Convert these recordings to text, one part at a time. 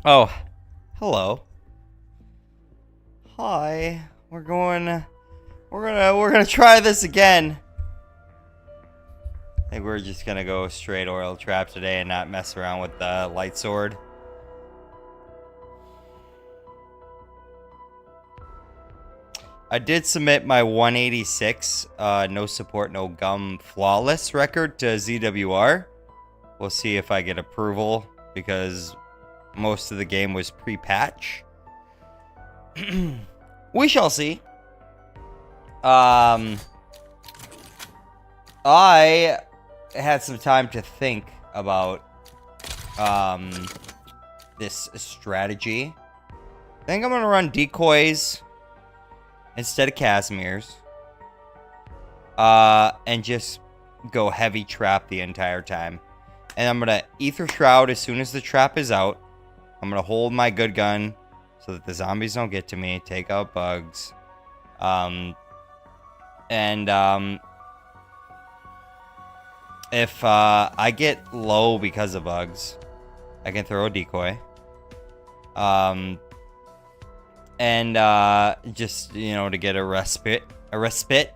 Oh, hello. Hi. We're gonna try this again. I think we're just gonna go straight oil trap today and not mess around with the light sword. I did submit my 186 no support, no gum flawless record to ZWR. We'll see if I get approval because most of the game was pre-patch. We shall see. I had some time to think about this strategy. I think I'm gonna run decoys instead of Casimir's. And just go heavy trap the entire time. And I'm gonna Ether Shroud as soon as the trap is out. I'm gonna hold my good gun so that the zombies don't get to me. Take out bugs. If I get low because of bugs, I can throw a decoy. Just, you know, to get a respite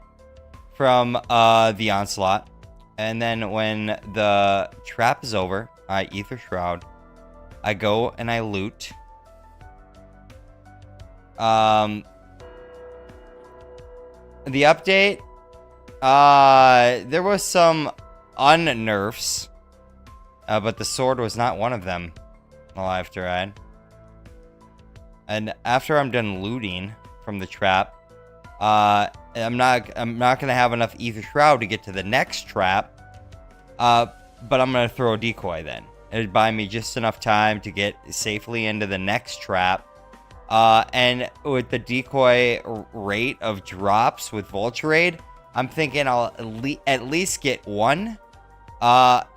from the onslaught. And then when the trap is over, I Ether Shroud. I go and I loot. The update, there was some unnerfs, but the sword was not one of them. Alive to ride. And after I'm done looting from the trap, I'm not gonna have enough Ether Shroud to get to the next trap. But I'm gonna throw a decoy then. It'd buy me just enough time to get safely into the next trap. And with the decoy rate of drops with Vulture Raid, I'm thinking I'll at least get one,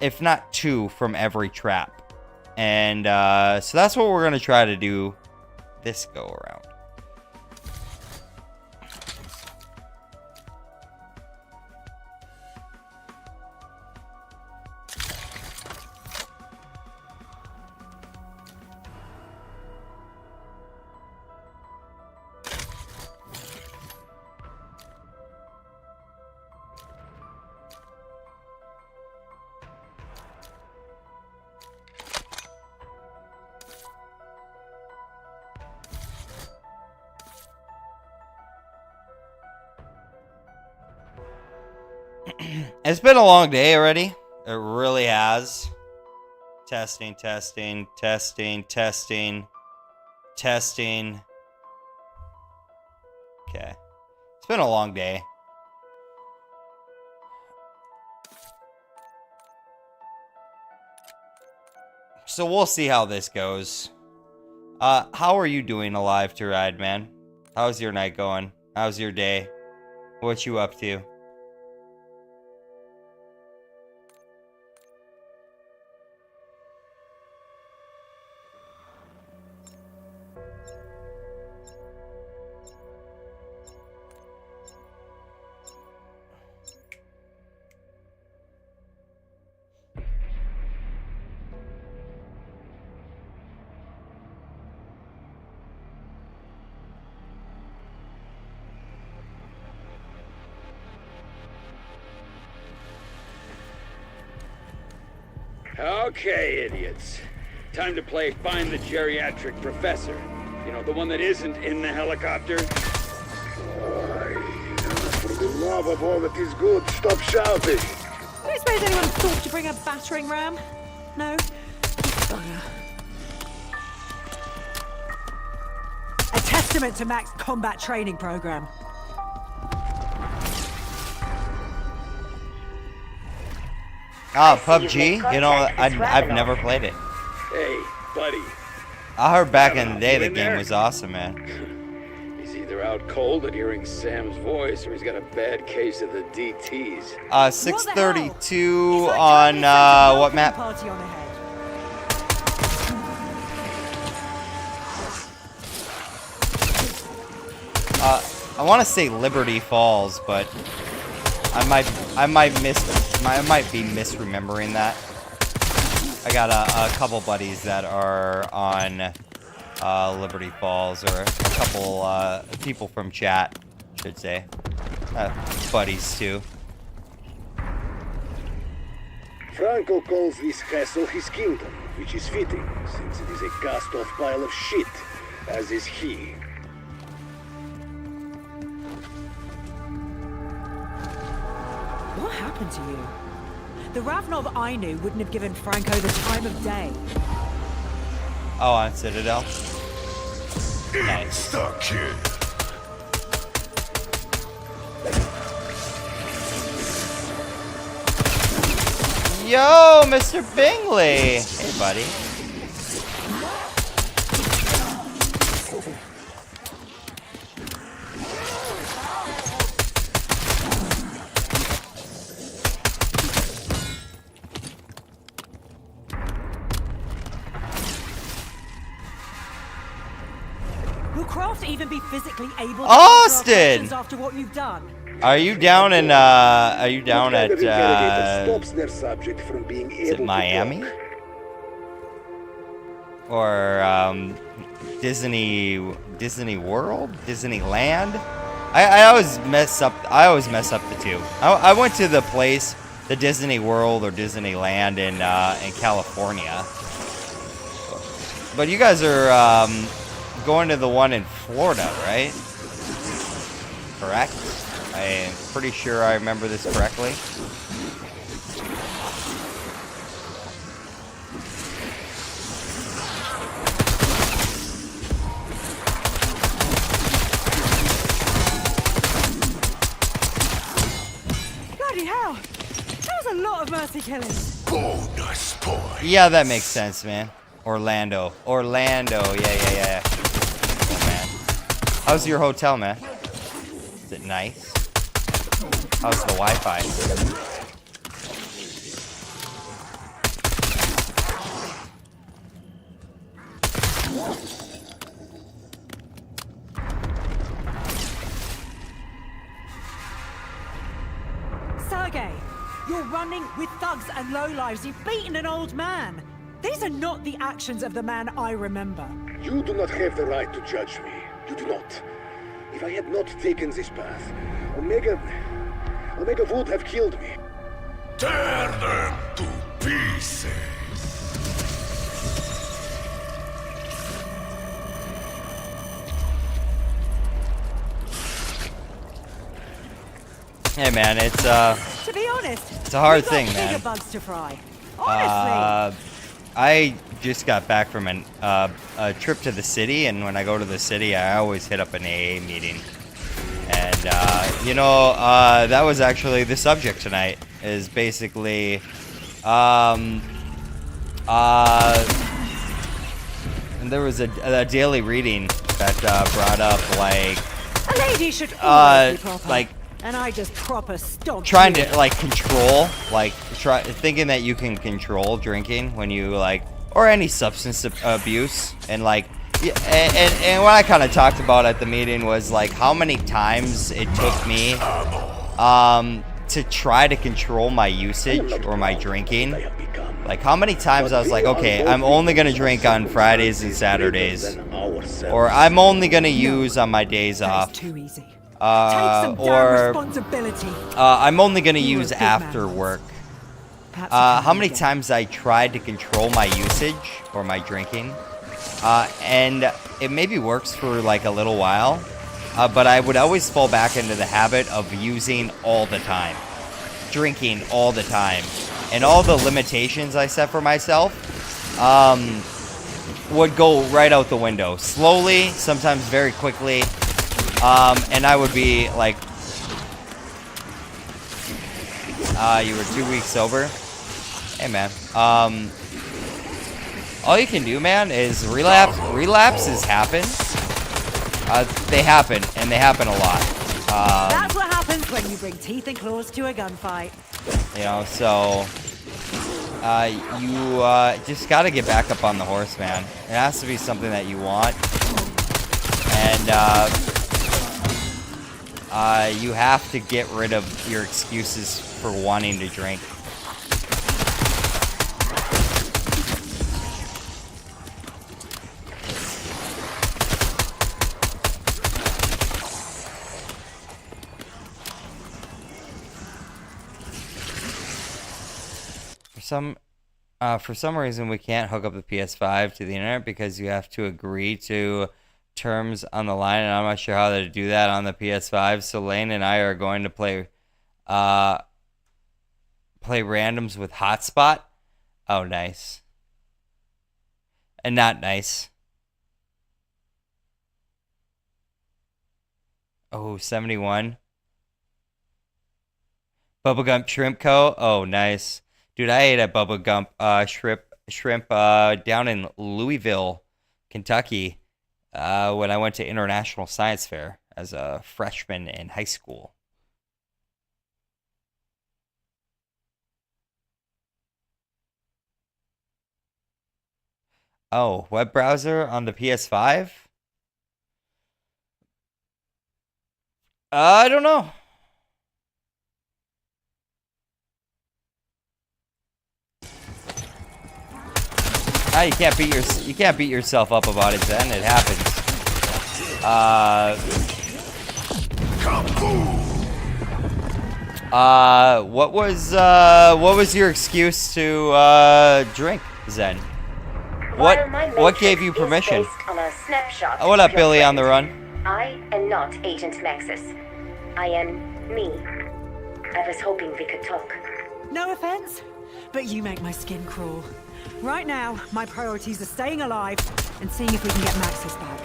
if not two, from every trap. And so that's what we're gonna try to do this go around. It's been a long day already. It really has. Testing. Okay. It's been a long day. So we'll see how this goes. How are you doing alive to ride, man? How's your night going? How's your day? What you up to? Okay, idiots. Time to play Find the Geriatric Professor. You know, the one that isn't in the helicopter. For the love of all that is good, stop shouting. I don't suppose anyone thought to bring a battering ram? No? Bugger. A testament to Mac's combat training program. Ah, PUBG? You know, I've never played it. Hey, buddy. I heard back in the day the game was awesome, man. He's either out cold at hearing Sam's voice or he's got a bad case of the DTs. 632 on, what map? Party on ahead. I want to say Liberty Falls, but I might be misremembering that. I got a couple buddies that are on Liberty Falls, or a couple people from chat, should say. Buddies too. Franco calls this castle his kingdom, which is fitting, since it is a cast-off pile of shit, as is he. What happened to you? The Ravnov I knew wouldn't have given Franco the time of day. Oh, on Citadelle? Nice. Stuck kid. Yo, Mr. Bingley! Hey, buddy. Will Kraft even be physically able to Austin! answer our questions after what you've done? Are you down in, are you down at, stops their subject from being is it able Miami? To talk. Or, Disney World? Disneyland? I always mess up the two. I went to the place, the Disney World or Disneyland in California. But you guys are, going to the one in Florida, right? Correct? I'm pretty sure I remember this correctly. Bloody hell! That was a lot of mercy killing. Bonus point. Yeah, that makes sense, man. Orlando, yeah. Oh, man. How's your hotel, man? Is it nice? How's the Wi-Fi? Sergey, you're running with thugs and lowlives. You've beaten an old man. These are not the actions of the man I remember. You do not have the right to judge me. You do not. If I had not taken this path, Omega would have killed me. Tear them to pieces. Hey, man, it's To be honest, it's a hard we've got thing, bigger man. bugs to fry. Honestly. I just got back from a trip to the city, and when I go to the city, I always hit up an AA meeting. And, that was actually the subject tonight, is basically, and there was a daily reading that brought up, like, A lady should always be proper. like, and I just proper stomped trying you. to, like, control, like, thinking that you can control drinking when you, like, or any substance abuse, and, like, and what I kind of talked about at the meeting was, like, how many times it took me, to try to control my usage or my drinking. Like, how many times I was like, okay, I'm only gonna drink on Fridays and Saturdays, or I'm only gonna use on my days That off. is too easy. Take some damn Or responsibility. I'm only gonna You were a use big after man. work. Perhaps you can How many again. times I tried to control my usage or my drinking, and it maybe works for like a little while, but I would always fall back into the habit of using all the time, drinking all the time, and all the limitations I set for myself would go right out the window, slowly, sometimes very quickly, and I would be like, you were 2 weeks sober? Hey, man. All you can do, man, is relapse. Relapses happen. They happen, and they happen a lot. That's what happens when you bring teeth and claws to a gunfight. So you just got to get back up on the horse, man. It has to be something that you want, and you have to get rid of your excuses for wanting to drink. For some reason, we can't hook up the PS5 to the internet because you have to agree to terms on the line, and I'm not sure how to do that on the PS5. So Lane and I are going to play randoms with hotspot. Oh, nice. And not nice. Oh, 71. Bubblegum Shrimp Co. Oh, nice. Dude, I ate at Bubblegum shrimp down in Louisville, Kentucky, when I went to International Science Fair as a freshman in high school. Oh, web browser on the PS5? I don't know. You can't beat yourself up about it, then. It happens. What was your excuse to drink, Zen? What gave you permission? What up, Billy on the run? I am not Agent Nexus. I am me. I was hoping we could talk. No offense, but you make my skin crawl. Right now, my priorities are staying alive and seeing if we can get Maxis back.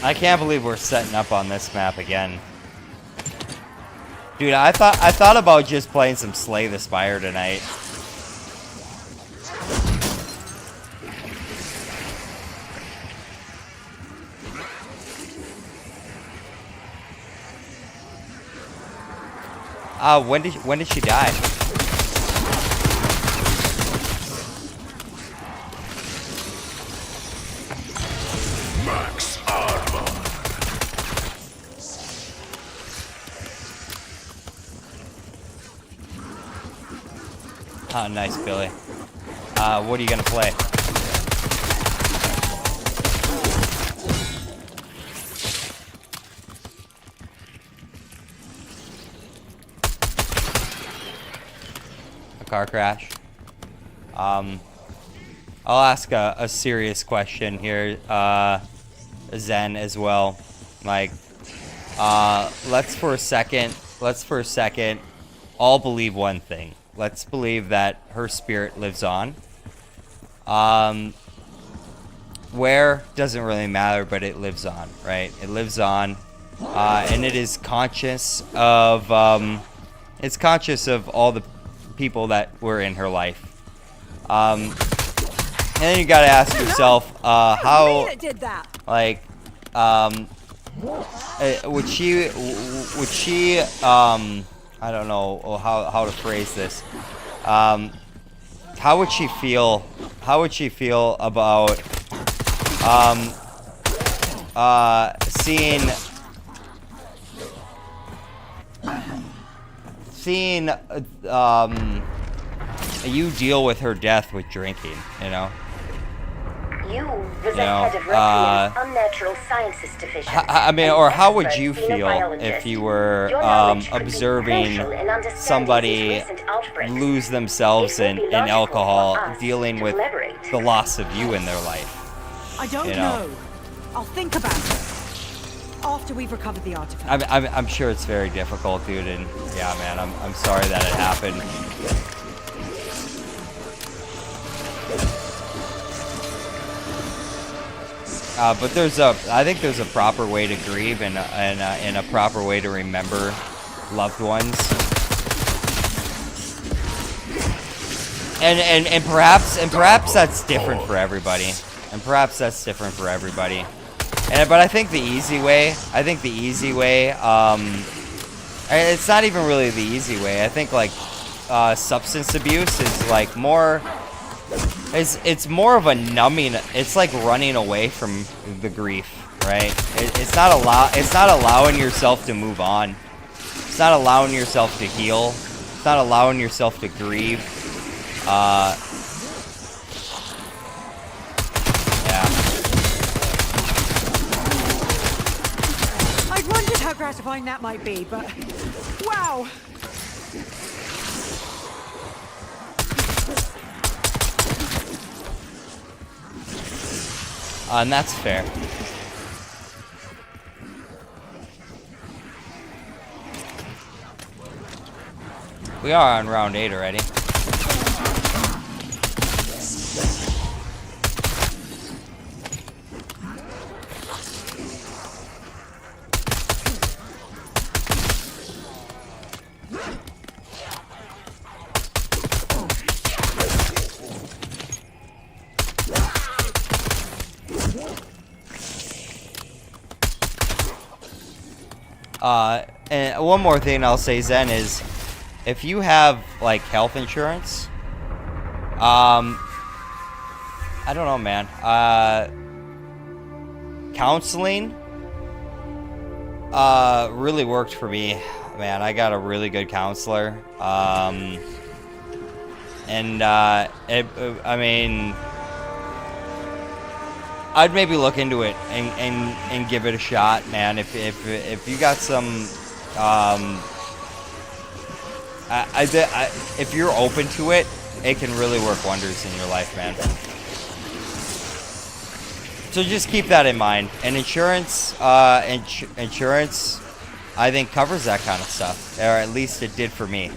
I can't believe we're setting up on this map again. Dude, I thought about just playing some Slay the Spire tonight. When did she die? Max armor. Oh, nice, Billy. What are you gonna play? A car crash. I'll ask a serious question here, Zen, as well. Like, let's for a second all believe one thing. Let's believe that her spirit lives on. Where doesn't really matter, but it lives on, right? It lives on, and it is conscious of all the people that were in her life. And then you gotta ask yourself, how, like, would she, I don't know how to phrase this. How would she feel about, seeing you deal with her death with drinking, you know? You was the head of Requiem's Unnatural Sciences Division. I mean, or how would you feel if you were observing somebody lose themselves in alcohol, dealing with the loss of you in their life? I don't know. I'll think about it after we've recovered the artifact. I'm sure it's very difficult, dude, and yeah, man, I'm sorry that it happened. But I think there's a proper way to grieve and a proper way to remember loved ones. And perhaps that's different for everybody. But I think the easy way, it's not even really the easy way. I think like substance abuse is like more It's more of a numbing. It's like running away from the grief, right? It's not allowing yourself to move on. It's not allowing yourself to heal. It's not allowing yourself to grieve. Yeah. I wondered how gratifying that might be, but wow. And that's fair. We are on round 8 already. And one more thing I'll say, Zen, is if you have like health insurance, I don't know, man. Counseling really worked for me, man. I got a really good counselor, I mean, I'd maybe look into it and give it a shot, man. If you got some, if you're open to it, it can really work wonders in your life, man. So just keep that in mind. And insurance, insurance, I think covers that kind of stuff, or at least it did for me.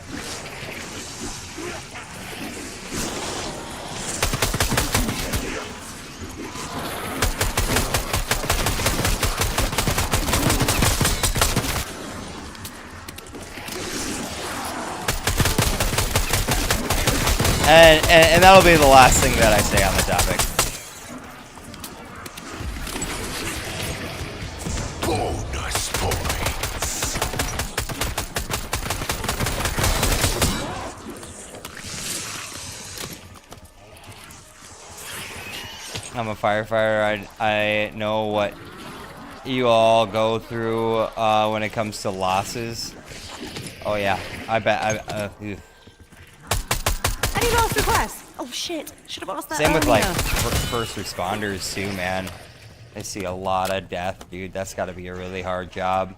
And that'll be the last thing that I say on the topic. Bonus points. I'm a firefighter. I know what you all go through when it comes to losses. Oh yeah, I bet. Any last requests? Oh shit, should have asked that Same with earlier. like first responders too, man. I see a lot of death, dude. That's got to be a really hard job.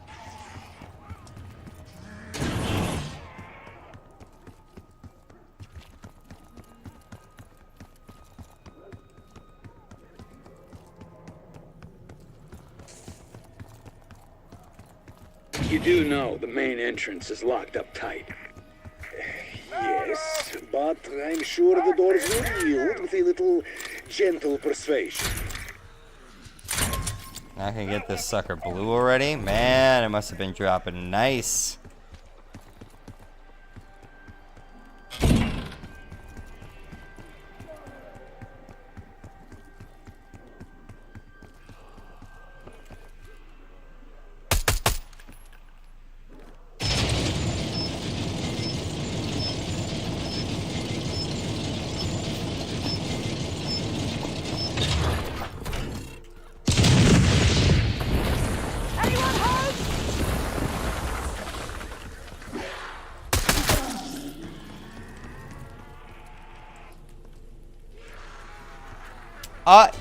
You do know the main entrance is locked up tight. Yes, but I'm sure the doors will yield with a little gentle persuasion. I can get this sucker blue already. Man, it must have been dropping nice.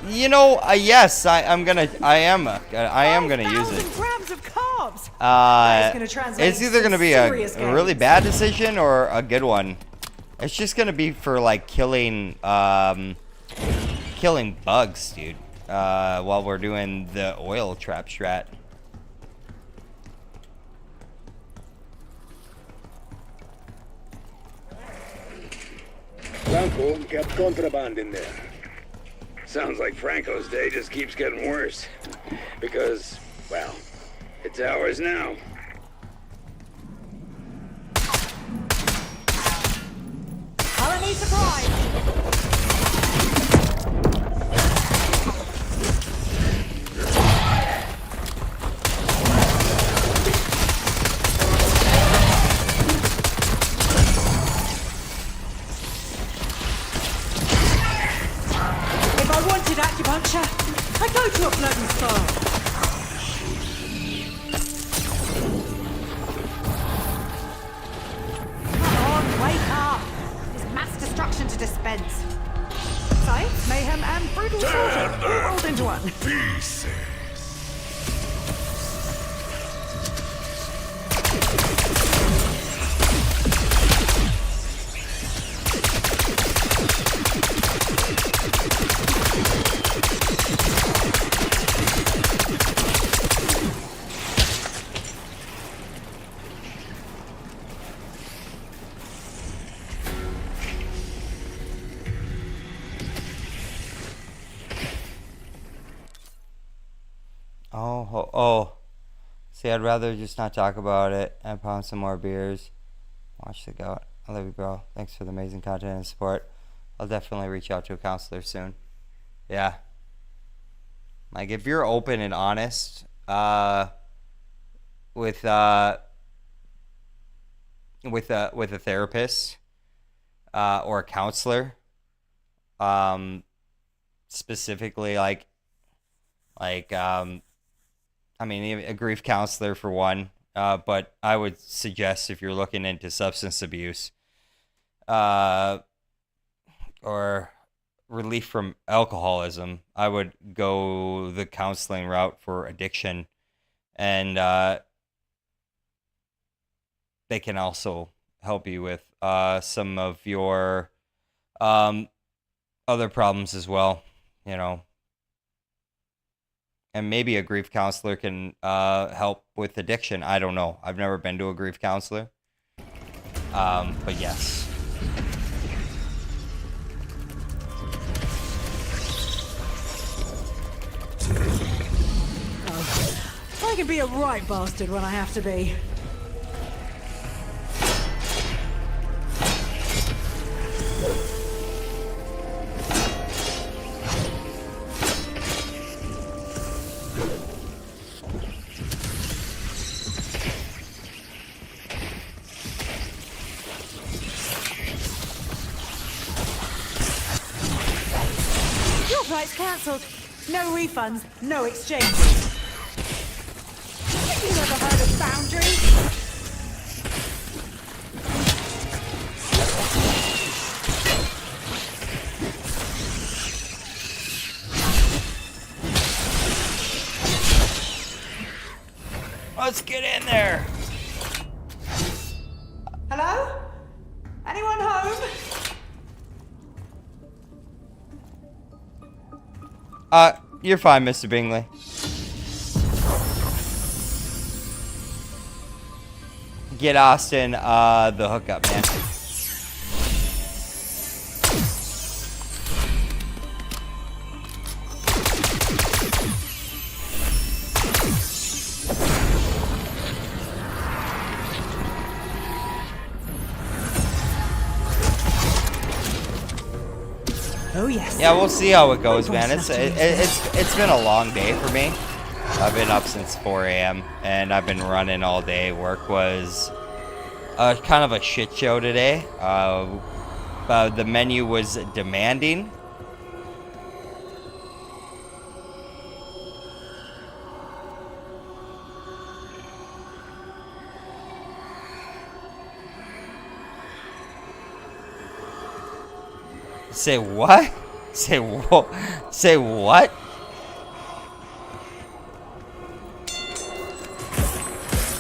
You know, yes, I am gonna use it. Grams of carbs. It's either gonna be a really bad decision or a good one. It's just gonna be for like killing bugs, dude. While we're doing the oil trap strat. Franco kept contraband in there. Sounds like Franco's day just keeps getting worse. Because, well, it's ours now. Colony surprise. creature! I go to a bloody start! Come on, wake up! There's mass destruction to dispense. Science, mayhem, and brutal slaughter all rolled into one. Pieces. Oh. See, I'd rather just not talk about it and pound some more beers. Watch the goat. I love you, bro. Thanks for the amazing content and support. I'll definitely reach out to a counselor soon. Yeah. Like, if you're open and honest with a therapist or a counselor, specifically I mean, even a grief counselor for one, but I would suggest if you're looking into substance abuse or relief from alcoholism, I would go the counseling route for addiction, and they can also help you with some of your other problems as well, you know. And maybe a grief counselor can help with addiction. I don't know. I've never been to a grief counselor. But yes. I can be a right bastard when I have to be. Your flight's cancelled. No refunds, no exchanges. Have you never heard of boundaries? Let's get in there. Hello? Anyone home? You're fine, Mr. Bingley. Get Austin the hookup, man. Oh yes. Yeah, we'll see how it goes, man. It's been a long day for me. I've been up since 4 a.m. and I've been running all day. Work was kind of a shit show today. The menu was demanding. Say what? Say what? Say what?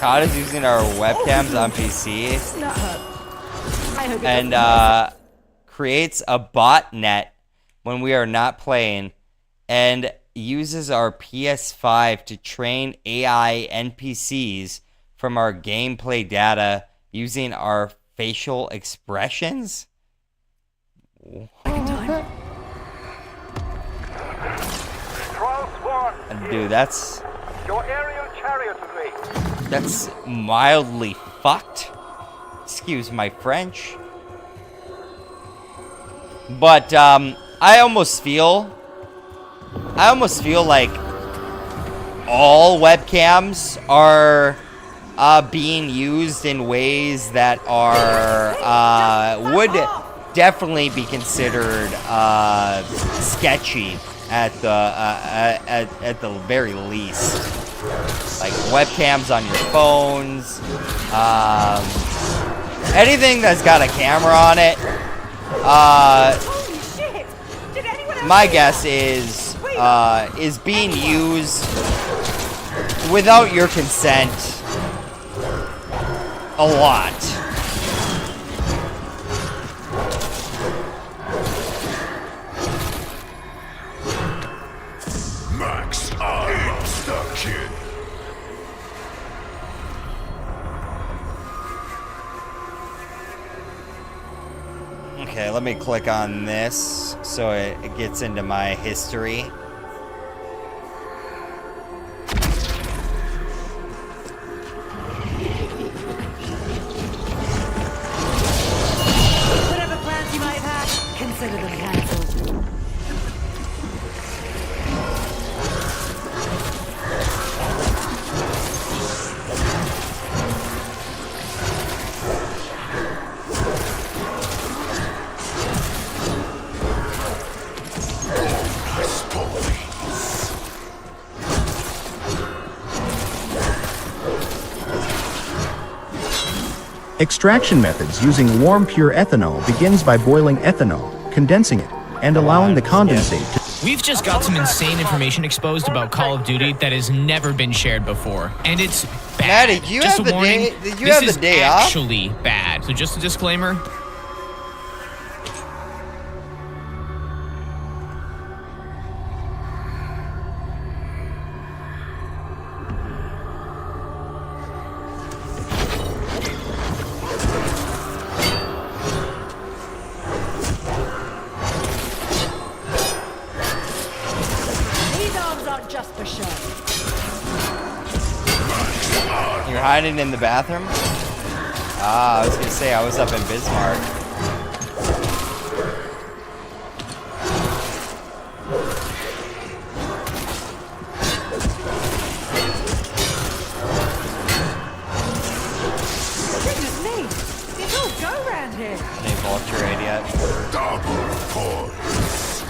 Todd is using our webcams on PC and creates a botnet when we are not playing and uses our PS5 to train AI NPCs from our gameplay data using our facial expressions? Dude, that's mildly fucked. Excuse my French. But I almost feel like all webcams are being used in ways that are would definitely be considered sketchy at the very least. Like webcams on your phones, anything that's got a camera on it. Holy shit! Did anyone else My see guess that? is being used without your consent a lot. Max, I'm stuck, kid. Okay, let me click on this so it gets into my history. Whatever plans you might have had, consider them cancelled. Extraction methods using warm pure ethanol begins by boiling ethanol, condensing it, and allowing the condensate to... We've just got some insane information exposed about Call of Duty that has never been shared before, and it's bad. Maddie, do you just have a the warning, day? Did you this have the is day off? actually bad. So just a disclaimer. These arms aren't just for show. You're hiding in the bathroom? Ah, I was gonna say I was up in Bismarck. Goodness me! It's all go round here. Any vulture idiot? Double points.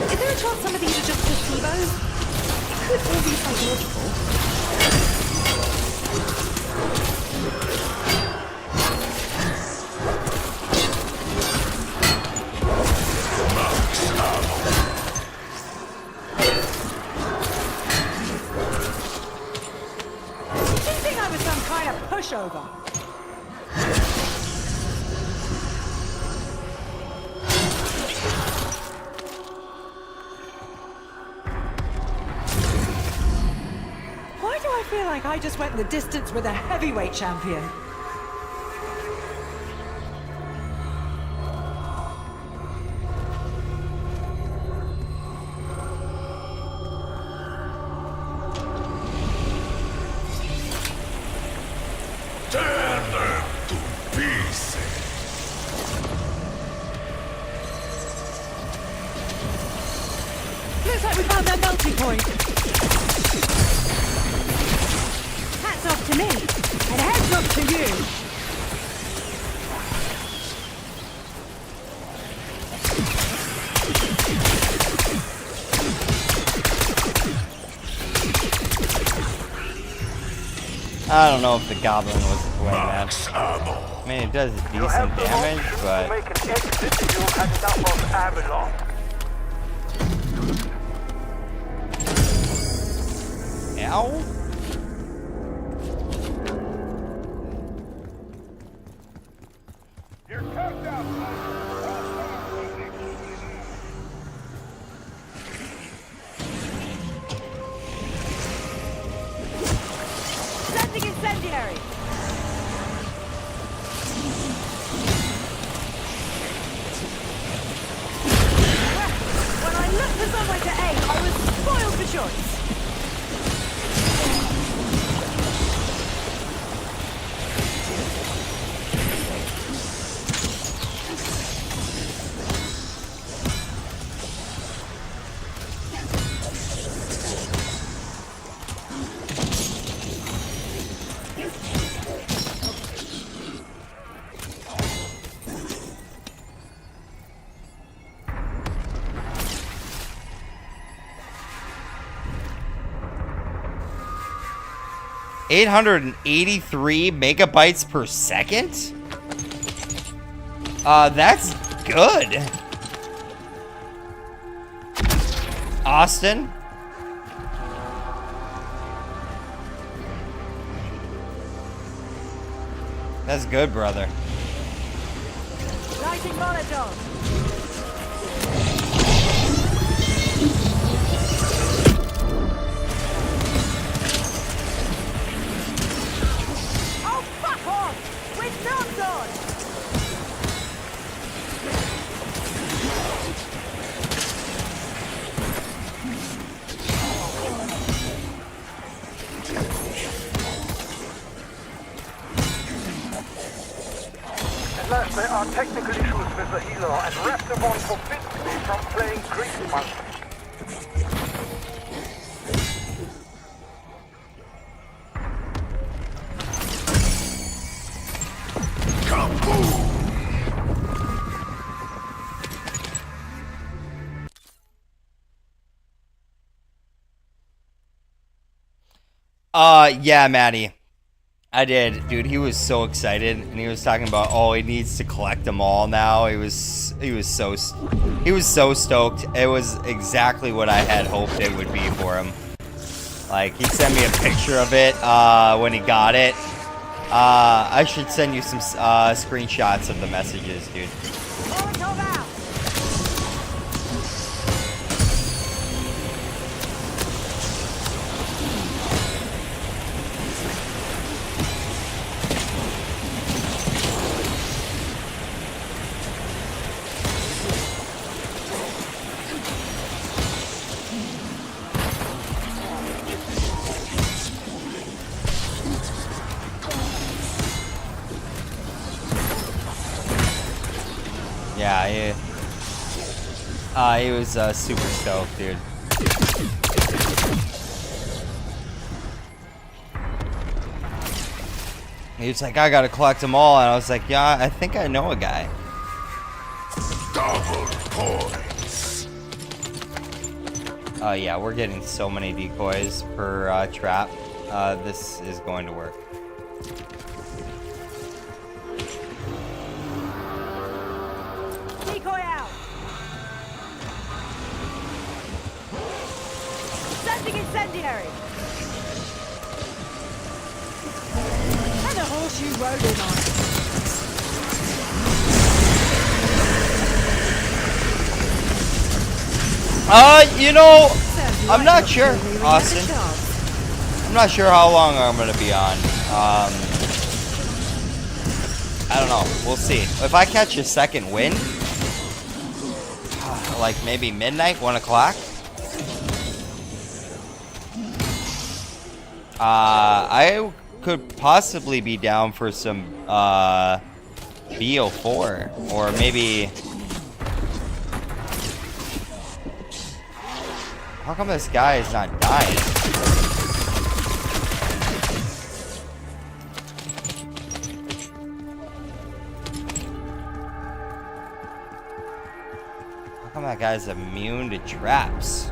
Is there a chance some of these are just placebos? It could all be psychological. Did you think I was some kind of pushover? Why do I feel like I just went the distance with a heavyweight champion? Turn them to pieces. Looks like we found their melting point. Hats off to me, and heads up to you. I don't know if the goblin was the way, man. Max ammo. I mean, it does decent damage, but Make an exit if you had enough of Avalon. ow. You're cooked up. incendiary! When I looked for somewhere to aim, I was spoiled for choice. 883 megabytes per second? That's good. Austin? That's good, brother. Lighting Molotov. Oh, fuck off! With nuts on! At last, there are technical issues with the healer, and Raptor One forbids me from playing Grease Monkey. Yeah, Maddie. I did, dude. He was so excited, and he was talking about, oh, he needs to collect them all now. He was so stoked. It was exactly what I had hoped it would be for him. Like, he sent me a picture of it when he got it. I should send you some screenshots of the messages, dude. Yeah, he was super stoked, dude. He was like, I gotta collect them all, and I was like, yeah, I think I know a guy. Double points. Oh yeah, we're getting so many decoys per trap. This is going to work. Decoy out! Sending incendiary! And a horseshoe rolling on it. You know, I'm not sure, Austin. I'm not sure how long I'm gonna be on. I don't know. We'll see. If I catch a second wind, like maybe midnight, 1 o'clock, I could possibly be down for some BO4, or maybe. How come this guy is not dying? How come that guy's immune to traps?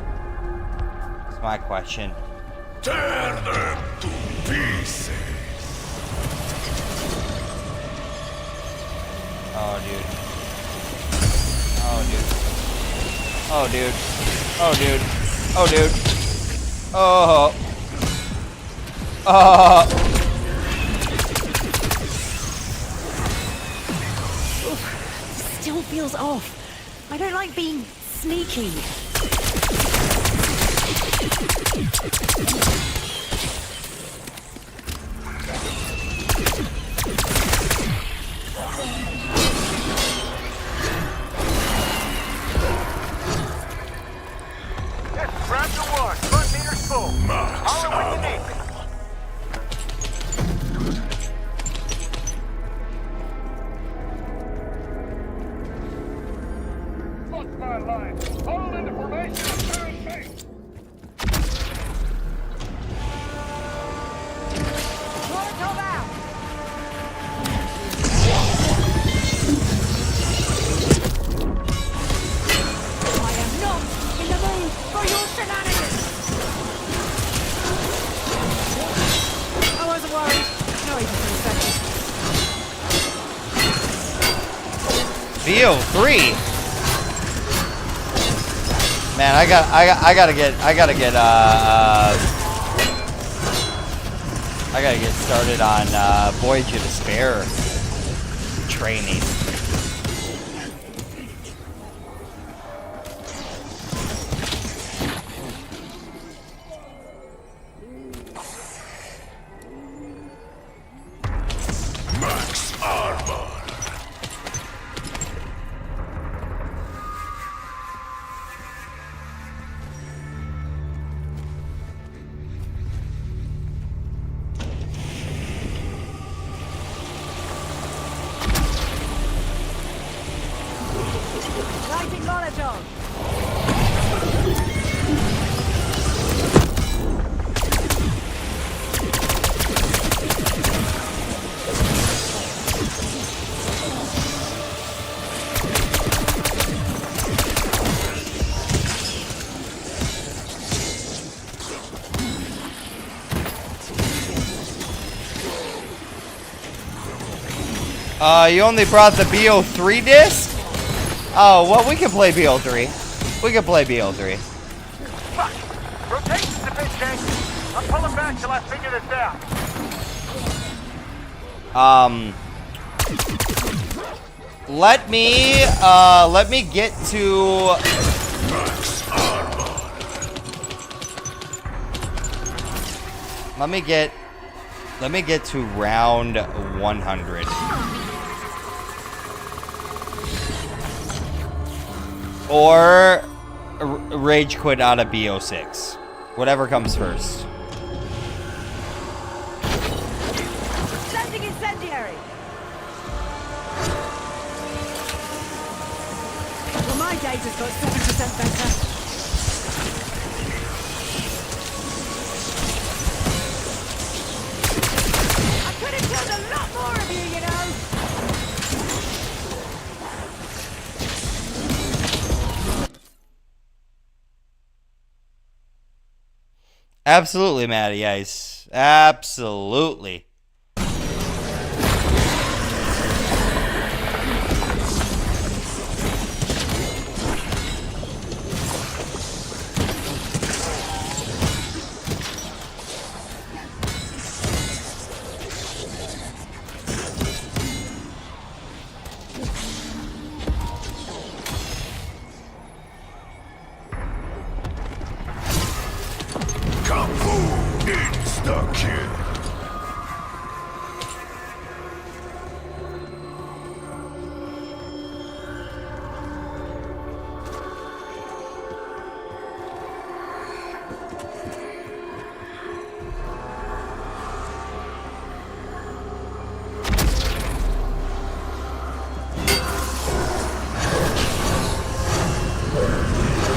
That's my question. Tear them to pieces. Oh, dude. Oh, dude. Oh, dude. Oh, dude. Oh, dude. Oh. Oh. Still feels off. I don't like being sneaky. VO3. Man, I gotta get started on Voyage of Despair training. Max armor. Lighting Molotov. You only brought the BO3 disc? Oh, well, we can play BO3. We can play BO3. Fuck! Rotation's a bit janky. I'm pulling back till I figure this out. Let me get to... Let me get to round 100. Or rage quit out of BO6. Whatever comes first. Sending incendiary. Well, my data's got 7% better. I could have killed a lot more of you, you know. Absolutely, Matty Ice. Absolutely. Insta-kill.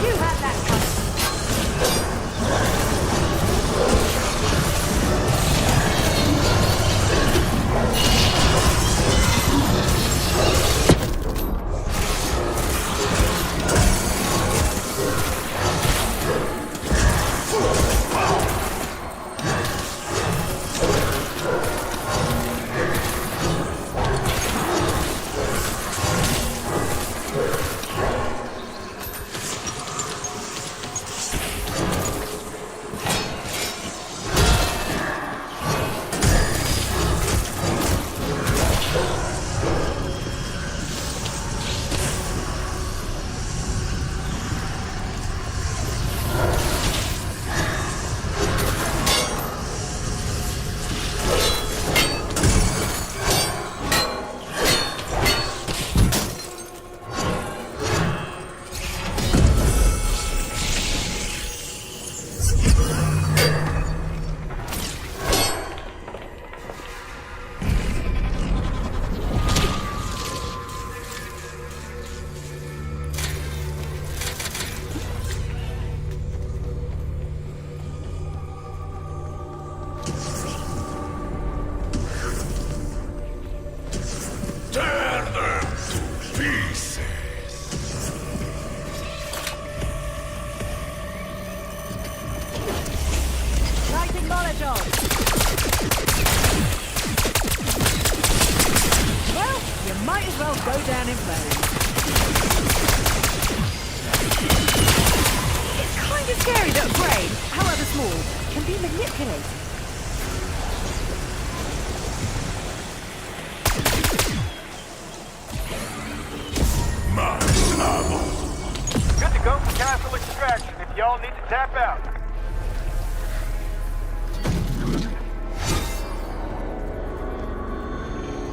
You had that coming. Tear them to pieces. Lighting Molotov. Well, you might as well go down in flames. need to tap out.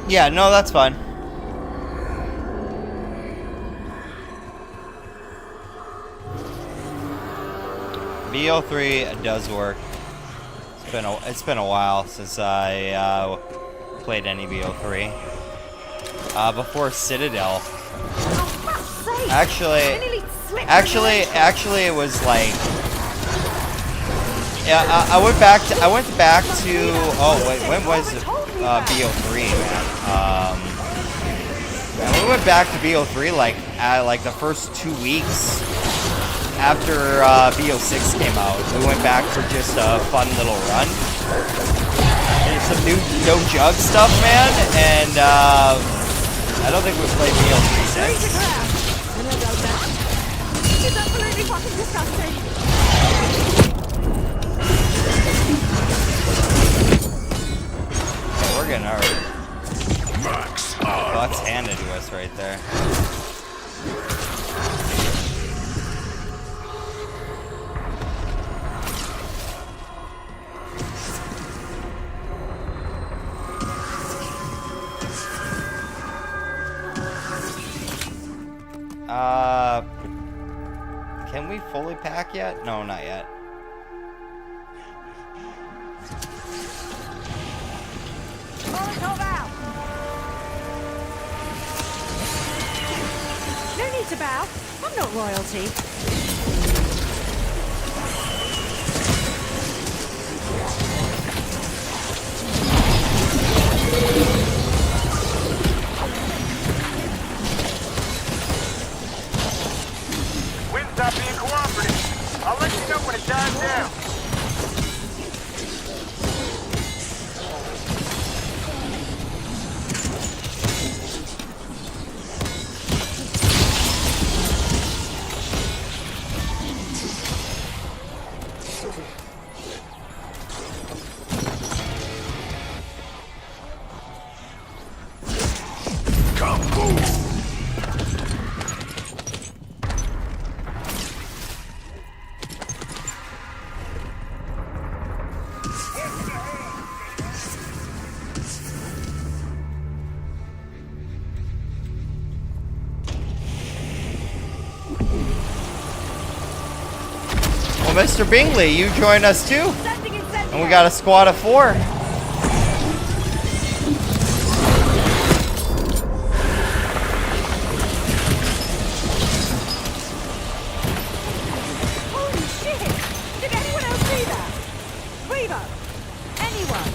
Yeah, no, that's fine. BO3 does work. It's been a while since I played any BO3. Before Citadelle. Actually, it was like. Yeah, I went back to. Oh wait, when was BO3, man? We went back to BO3 like the first 2 weeks after BO6 came out. We went back for just a fun little run. And some new no jug stuff, man, and I don't think we played BO3 since. It's absolutely fucking disgusting. We're getting our butts handed to us right there. Can we fully pack yet? No, not yet. Molotov out! No need to bow. I'm not royalty. Wind's not being cooperative. I'll let you know when it dies down. Well, Mr. Bingley, you joined us too. And we got a squad of 4. Holy shit! Did anyone else see that? Revo! Anyone?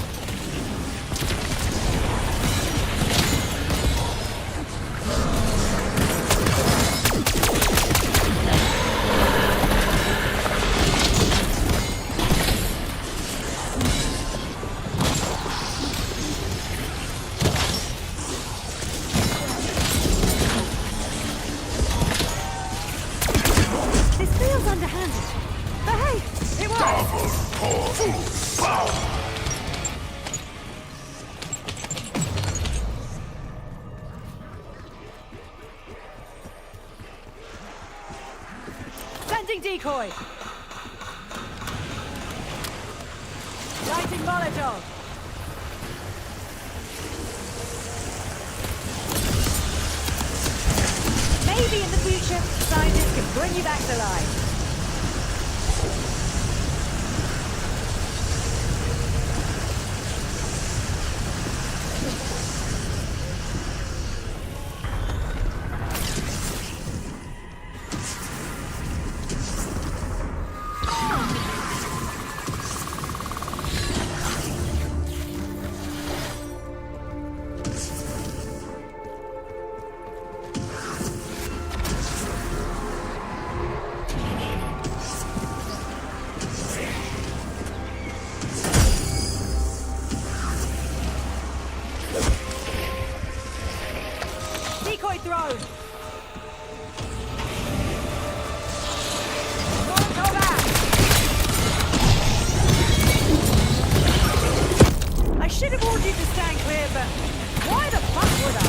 This feels underhanded. But hey, it works. Sending decoy. Lighting Molotov. Maybe in the future, scientists can bring you back to life. Decoy thrown. Molotov out. I should have warned you to stand clear, but why the fuck would I?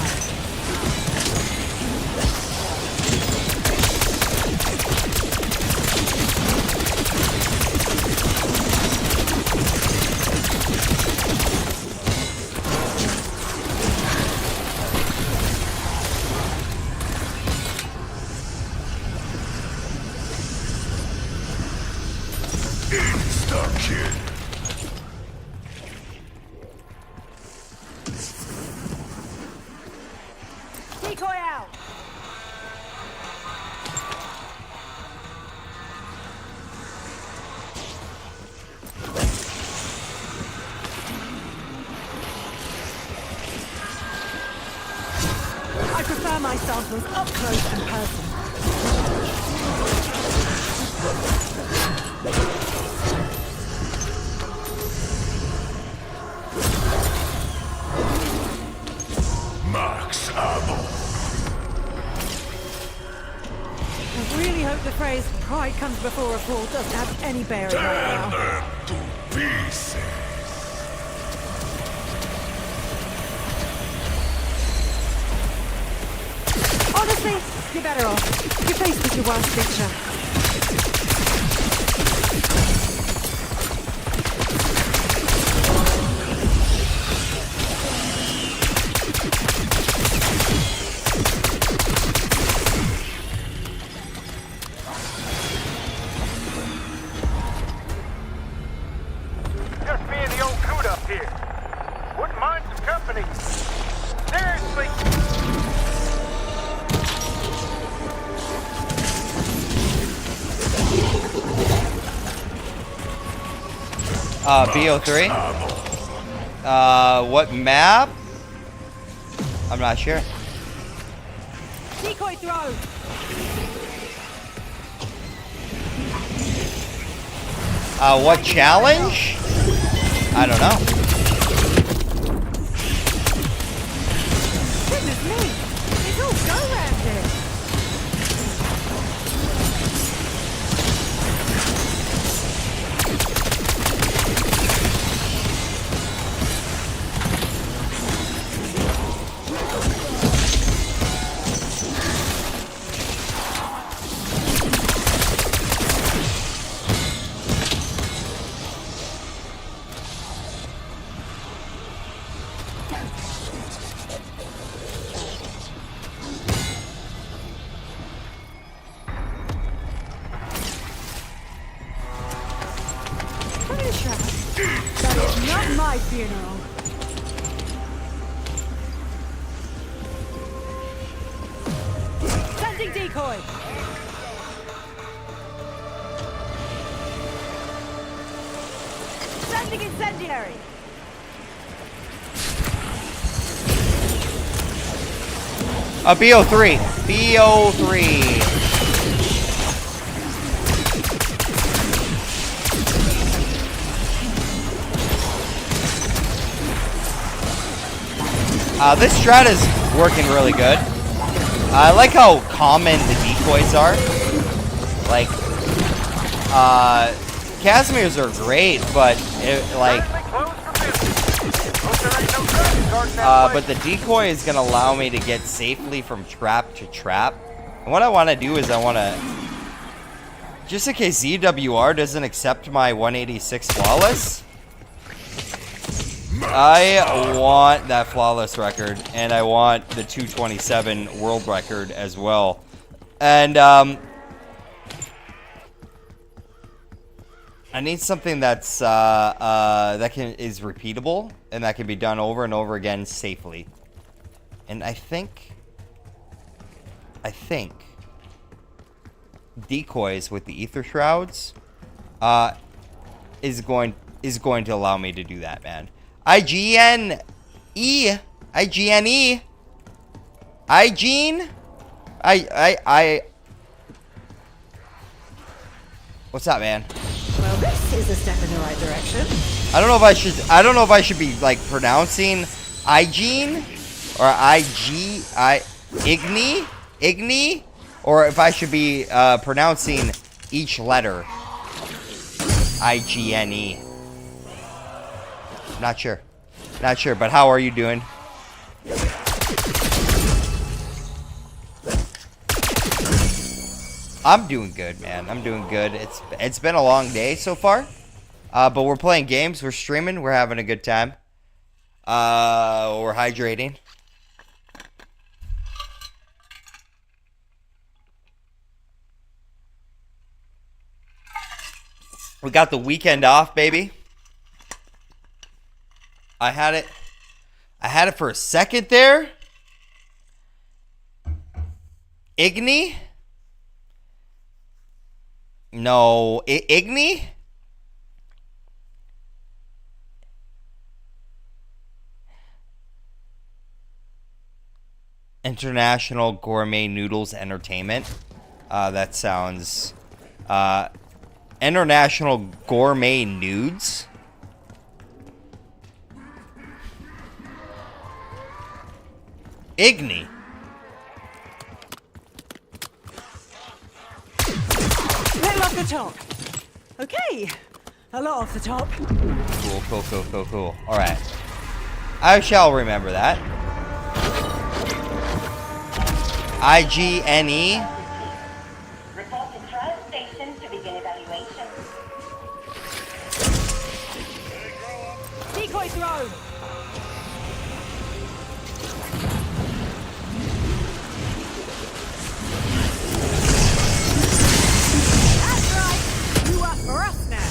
prefer my samples up close and personal. Max ammo. I really hope the phrase "pride comes before a fall" doesn't have any bearing right Turn now. them to pieces. Honestly, you're better off. Your face was your worst picture. Just me and the old coot up here. Wouldn't mind some company. Seriously. BO3? What map? I'm not sure. Decoy throw! What challenge? I don't know. Goodness me! It's all go round here. That is not my funeral. Sending decoy. Sending incendiary. BO3. BO3. This strat is working really good. I like how common the decoys are. Like, Casimir's are great, but but the decoy is gonna allow me to get safely from trap to trap. And what I want to do is just in case ZWR doesn't accept my 186 flawless, I want that flawless record, and I want the 227 world record as well. And I need something that's is repeatable and that can be done over and over again safely. And I think decoys with the ether shrouds is going to allow me to do that, man. IGNE. What's up, man? Well, this is a step in the right direction. I don't know if I should be like pronouncing Igene or Igni, or if I should be pronouncing each letter IGNE. Not sure, but how are you doing? I'm doing good, man. I'm doing good. It's been a long day so far, but we're playing games, we're streaming, we're having a good time. We're hydrating. We got the weekend off, baby. I had it for a second there. Igni? No, Igni? International Gourmet Noodles Entertainment. That sounds... International Gourmet Nudes? Igni. Little off the top. Okay. A lot off the top. Cool. Alright. I shall remember that. IGNE. Report to trial station to begin evaluation. Decoy throw. That's right. You work for us now.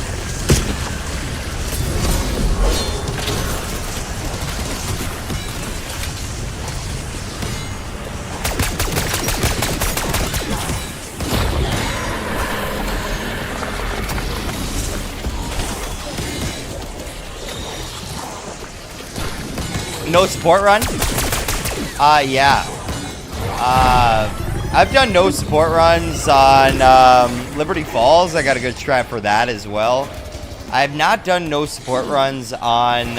No support run? Yeah. I've done no support runs on Liberty Falls. I got a good strat for that as well. I have not done no support runs on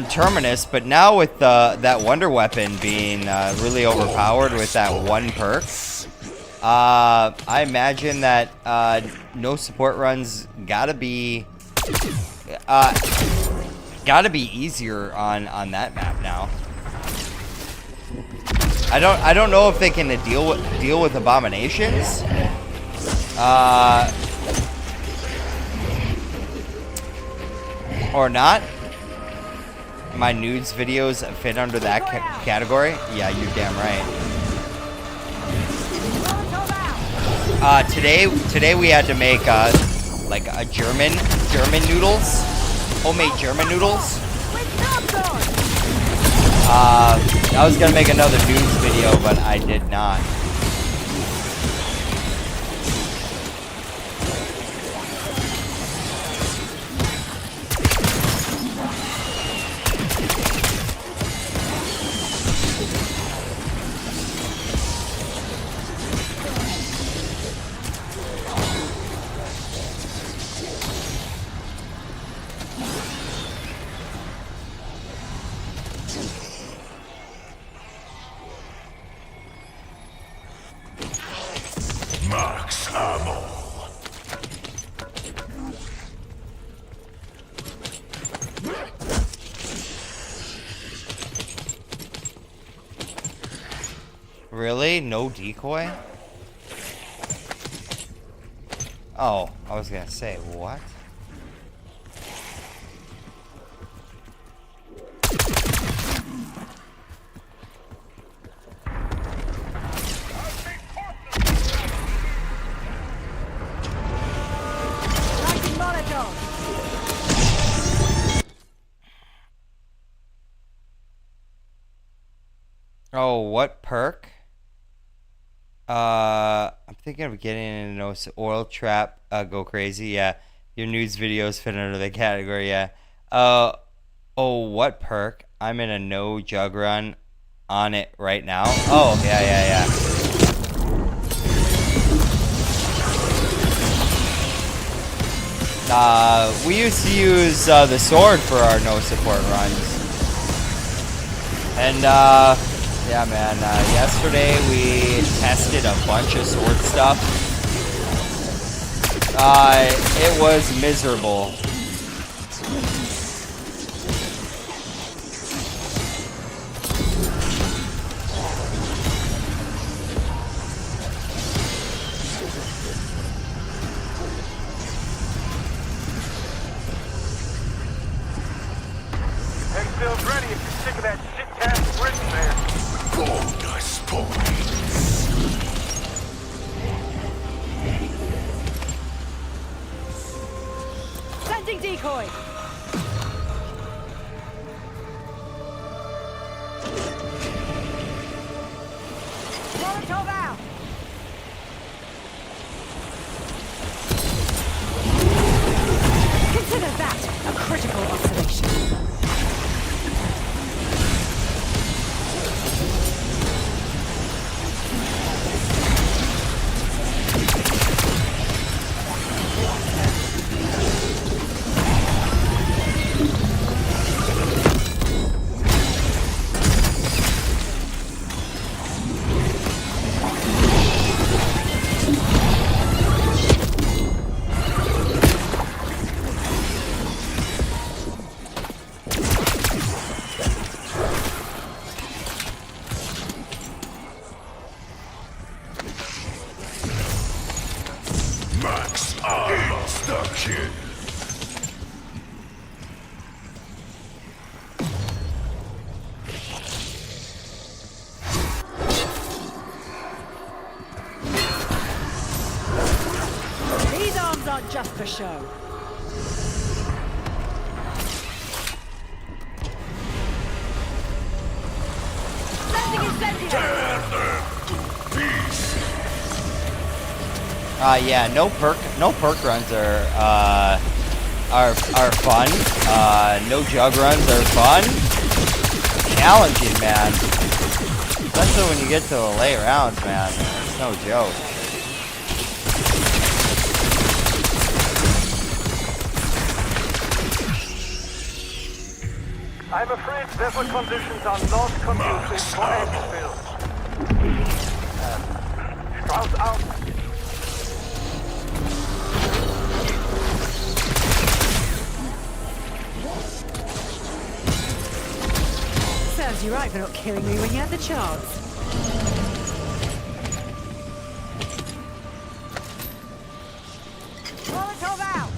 Terminus, but now with that Wonder Weapon being really overpowered with that one perk, I imagine that no support runs gotta be easier on that map now. I don't know if they can deal with abominations. Or not. My nudes videos fit under that category? Yeah, you're damn right. Today we had to make like a German noodles. Homemade German noodles. I was gonna make another nudes video, but I did not. Max ammo. Really? No decoy? Oh, I was gonna say, what? Oh, what perk? I'm thinking of getting in an oil trap. Go crazy. Yeah, your nudes videos fit under the category. Yeah. Oh, what perk? I'm in a no jug run on it right now. Oh, yeah. We used to use the sword for our no support runs, and yeah, man. Yesterday we tested a bunch of sword stuff. It was miserable. Feels ready if you're sick of that shit-cast written there. Bonus points. Sending decoy. Molotov out. Consider that a critical observation. just for show. Yeah, no perk runs are fun. No jug runs are fun. Challenging, man. Especially when you get to the late rounds, man. It's no joke. I'm afraid weather conditions are not conducive for exfil. Strauss out. Serves you right for not killing me when you had the chance. Molotov out!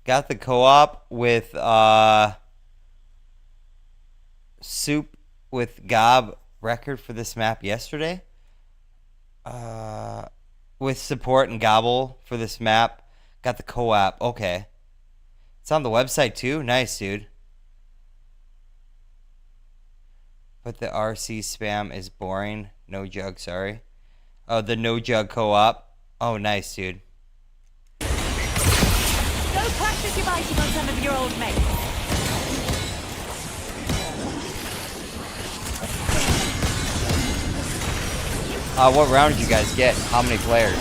Got the co-op with Soup with Gob record for this map yesterday. With Supoort and Gobble for this map. Got the co-op. Okay. It's on the website too? Nice, dude. But the RC spam is boring. No jug, sorry. Oh, the no jug co-op. Oh, nice, dude. Go practice your biting on some of your old mates. What round did you guys get? How many players?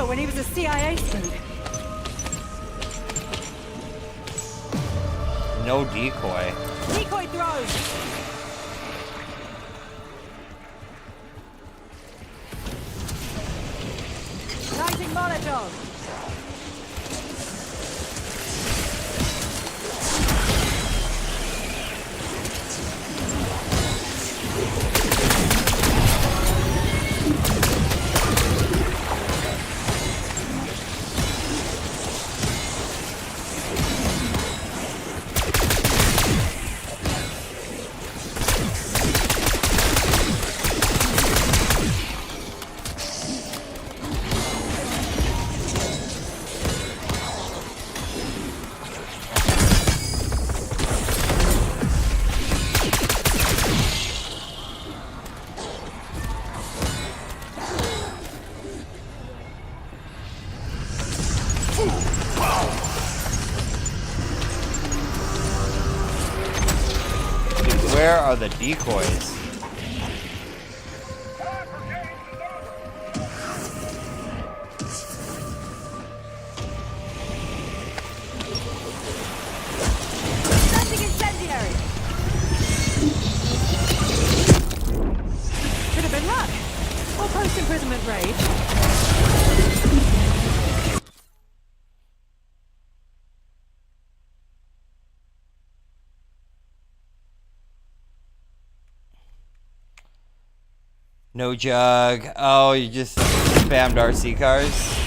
When he was a CIA spook. No decoy. Decoy throws. Lighting Molotov. Where are the decoys? Something incendiary. Could have been luck. Or post-imprisonment raid. No jug. Oh, you just spammed RC cars.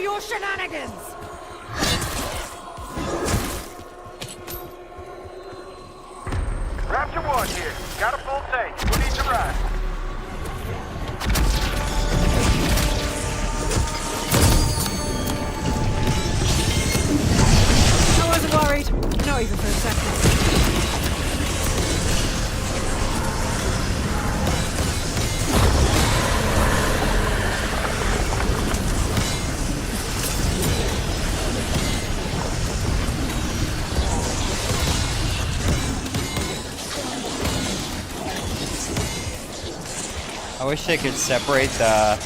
your shenanigans! Raptor 1 here. Got a full tank. Who needs a ride? I wasn't worried. Not even for a second. I wish they could separate the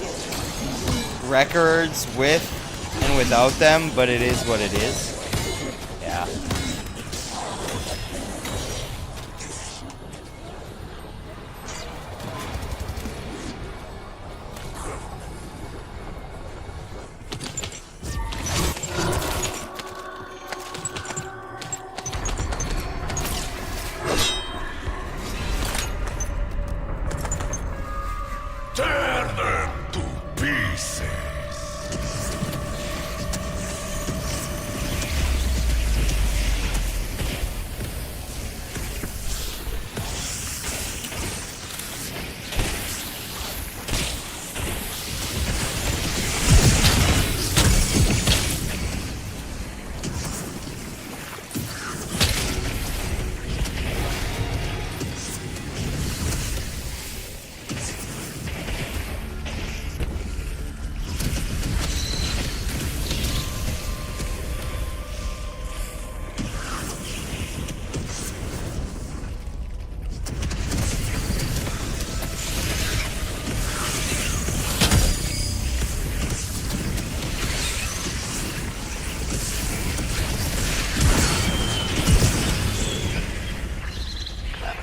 records with and without them, but it is what it is. Yeah. Tear them to pieces.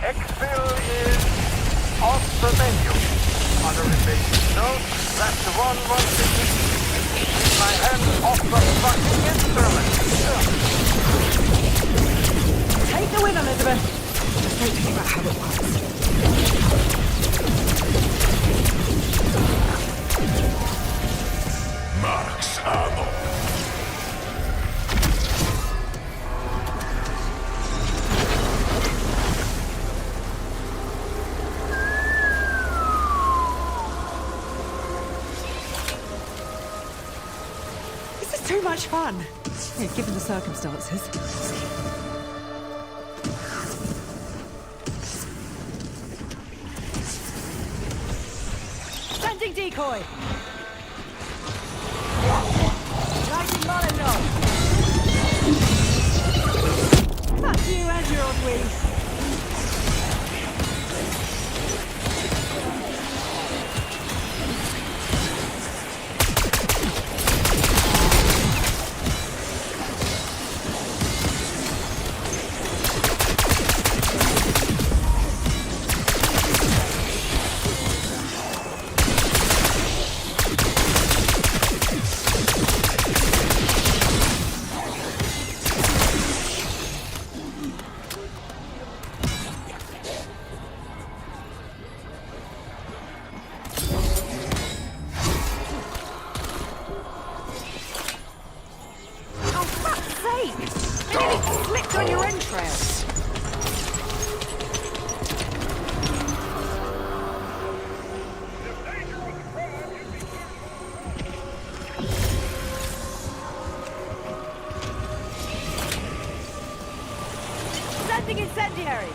Exfil is off the menu. Other invasive note, Raptor 1 wants to keep my hands off the fucking instrument. Take the win, Elizabeth. Just don't think about how it works. Max ammo. This is too much fun. Yeah, given the circumstances. Sending decoy. Lighting Molotov. Fuck you and your own weed. Slipped on your entrails. Sending incendiary.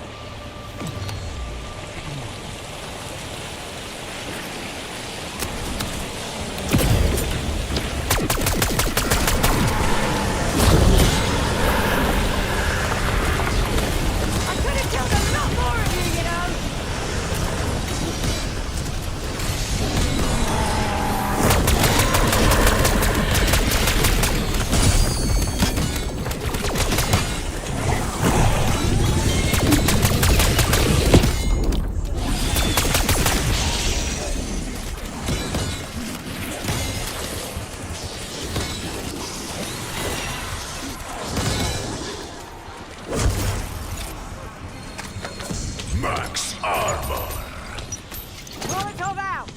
Max armor. Molotov out.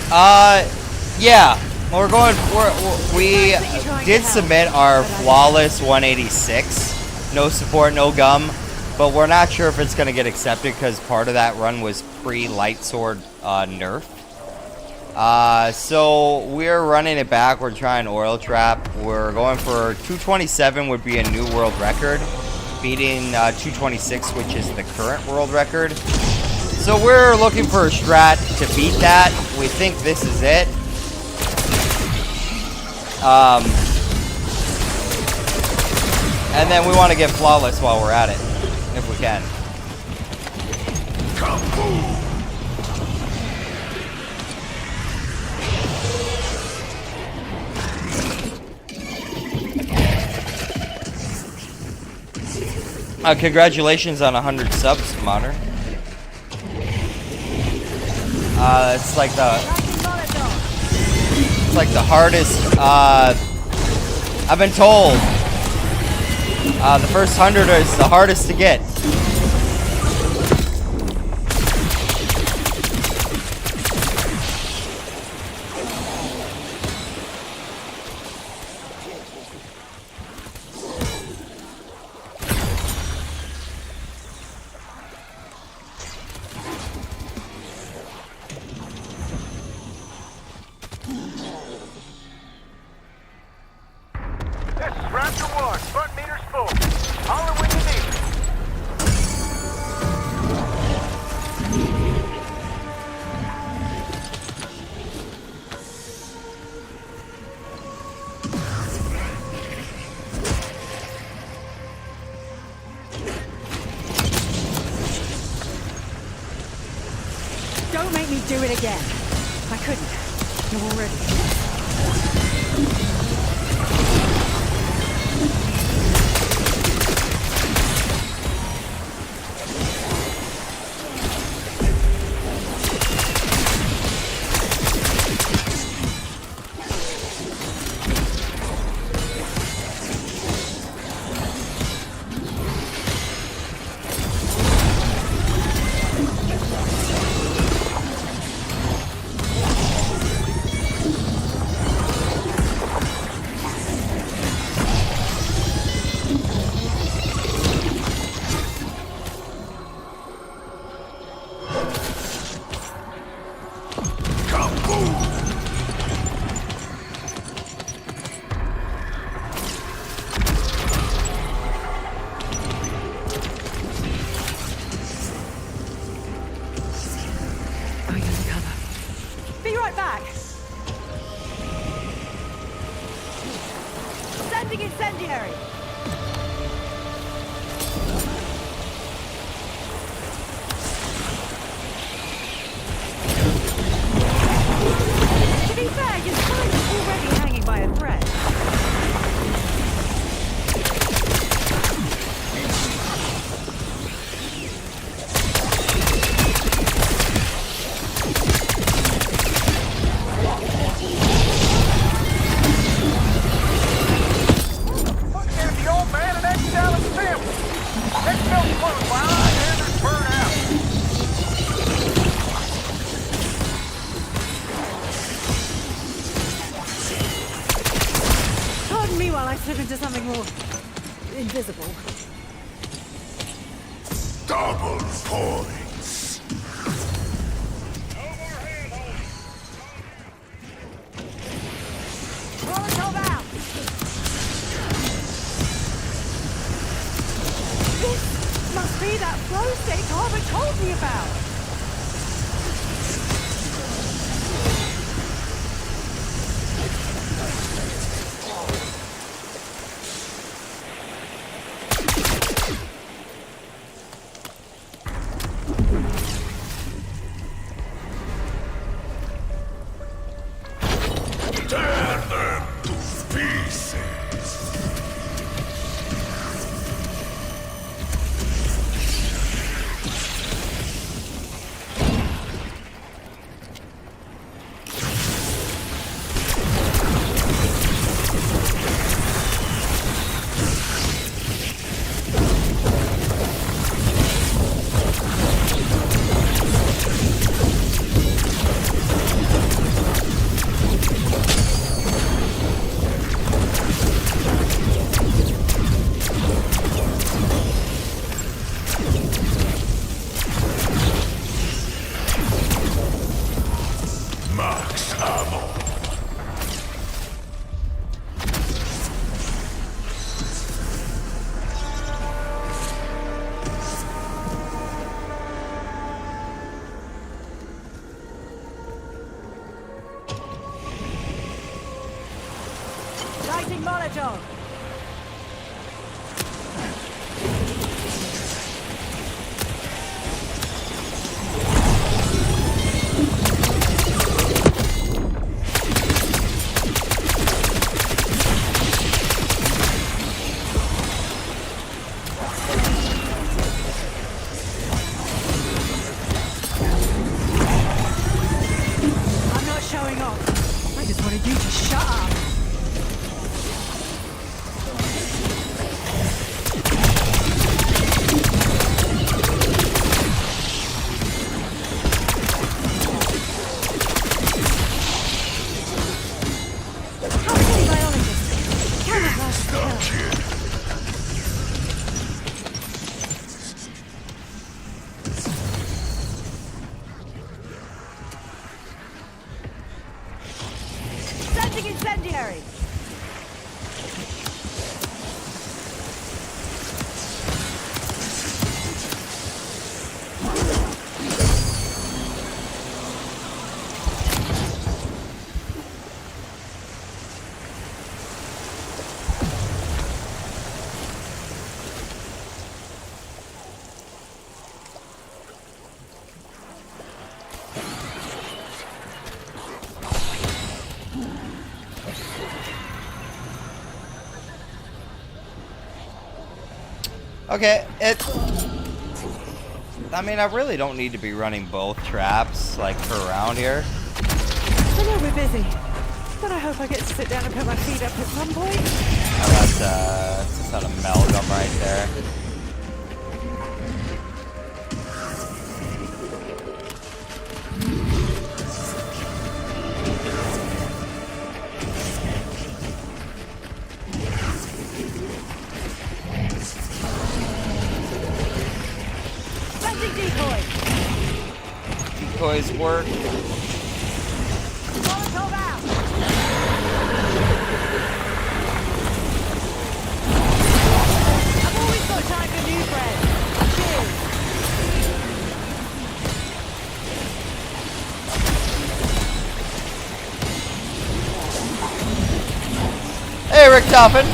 Yeah. We did submit our flawless 186. No support, no gum. But we're not sure if it's going to get accepted because part of that run was pre-light sword nerf. So we're running it back. We're trying oil trap. We're going for 227 would be a new world record, beating 226, which is the current world record. So we're looking for a strat to beat that. We think this is it. And then we want to get flawless while we're at it, if we can. Congratulations on 100 subs, Modern. It's like the hardest. I've been told the first 100 is the hardest to get. Don't make me do it again. I couldn't. You're already. Incendiary! To be fair, your spine is already hanging by a thread. I slip into something more invisible. Double points. Molotov out! This must be that flow state Harvard told me about. Molotov. I'm not showing off. I just wanted you to shut up. Okay, biologist. Camouflage skill. Sending incendiary. Okay, I mean, I really don't need to be running both traps, like, around here. I know we're busy, but I hope I get to sit down and put my feet up at some point. Oh, that's just an amalgam right there. Sending decoy. Decoys work. Molotov out. I've always got time for new bread. Cheers. Hey, Rick Toppin.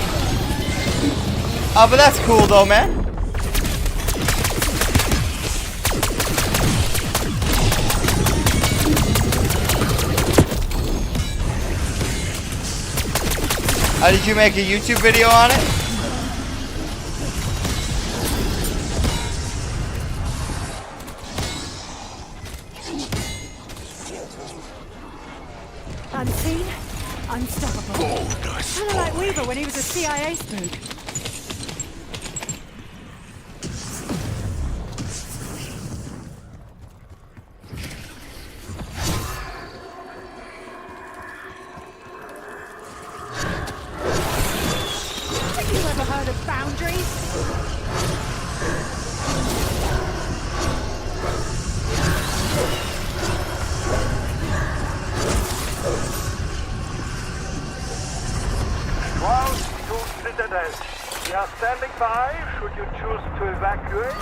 Oh, but that's cool though, man. Did you make a YouTube video on it? Unseen, unstoppable. Kind of like Weaver when he was a CIA spook. Have you ever heard of boundaries? Route to Citadelle. We are standing by should you choose to evacuate.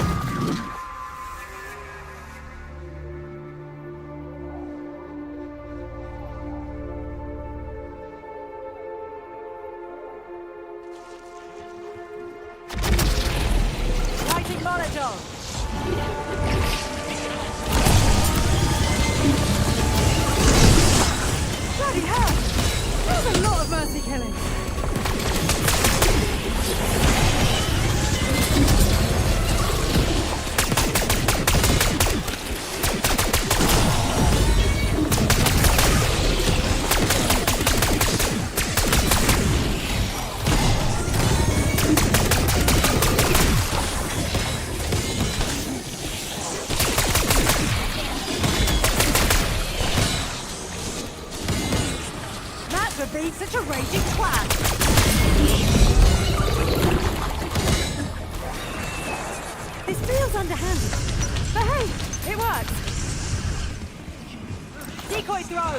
Lighting Molotov. Bloody hell! That was a lot of mercy killing. That for being such a raging twat. This feels underhanded, but hey, it works. Decoy throw.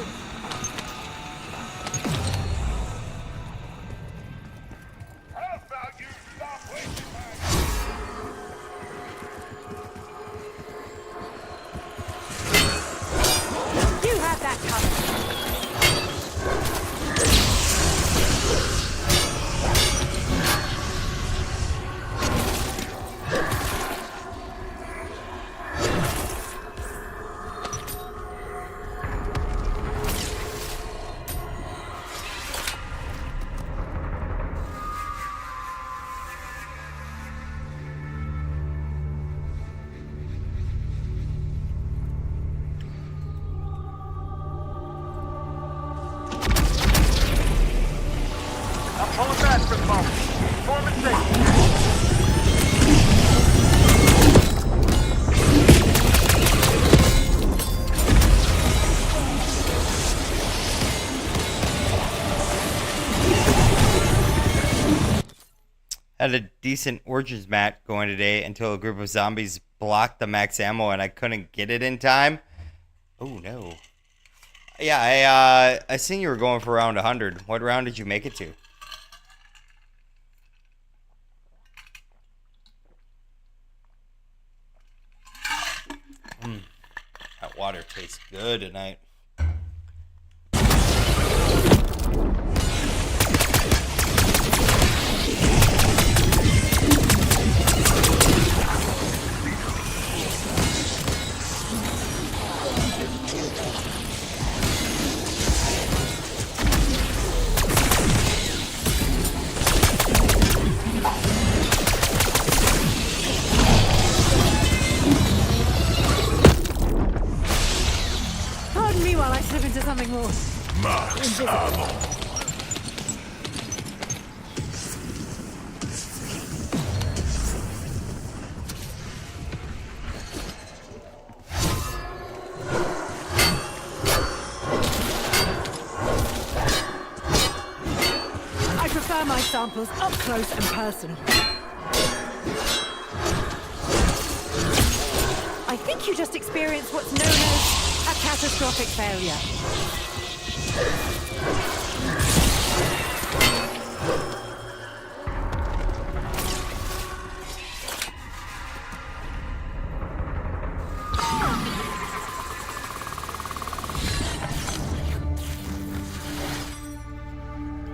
How about you stop wasting You had that coming. Had a decent Origins match going today until a group of zombies blocked the max ammo and I couldn't get it in time. Oh no. Yeah, I seen you were going for around 100. What round did you make it to? That water tastes good tonight. Pardon me while I slip into something more. Max ammo. I prefer my samples up close and personal. I think you just experienced what's known as a catastrophic failure.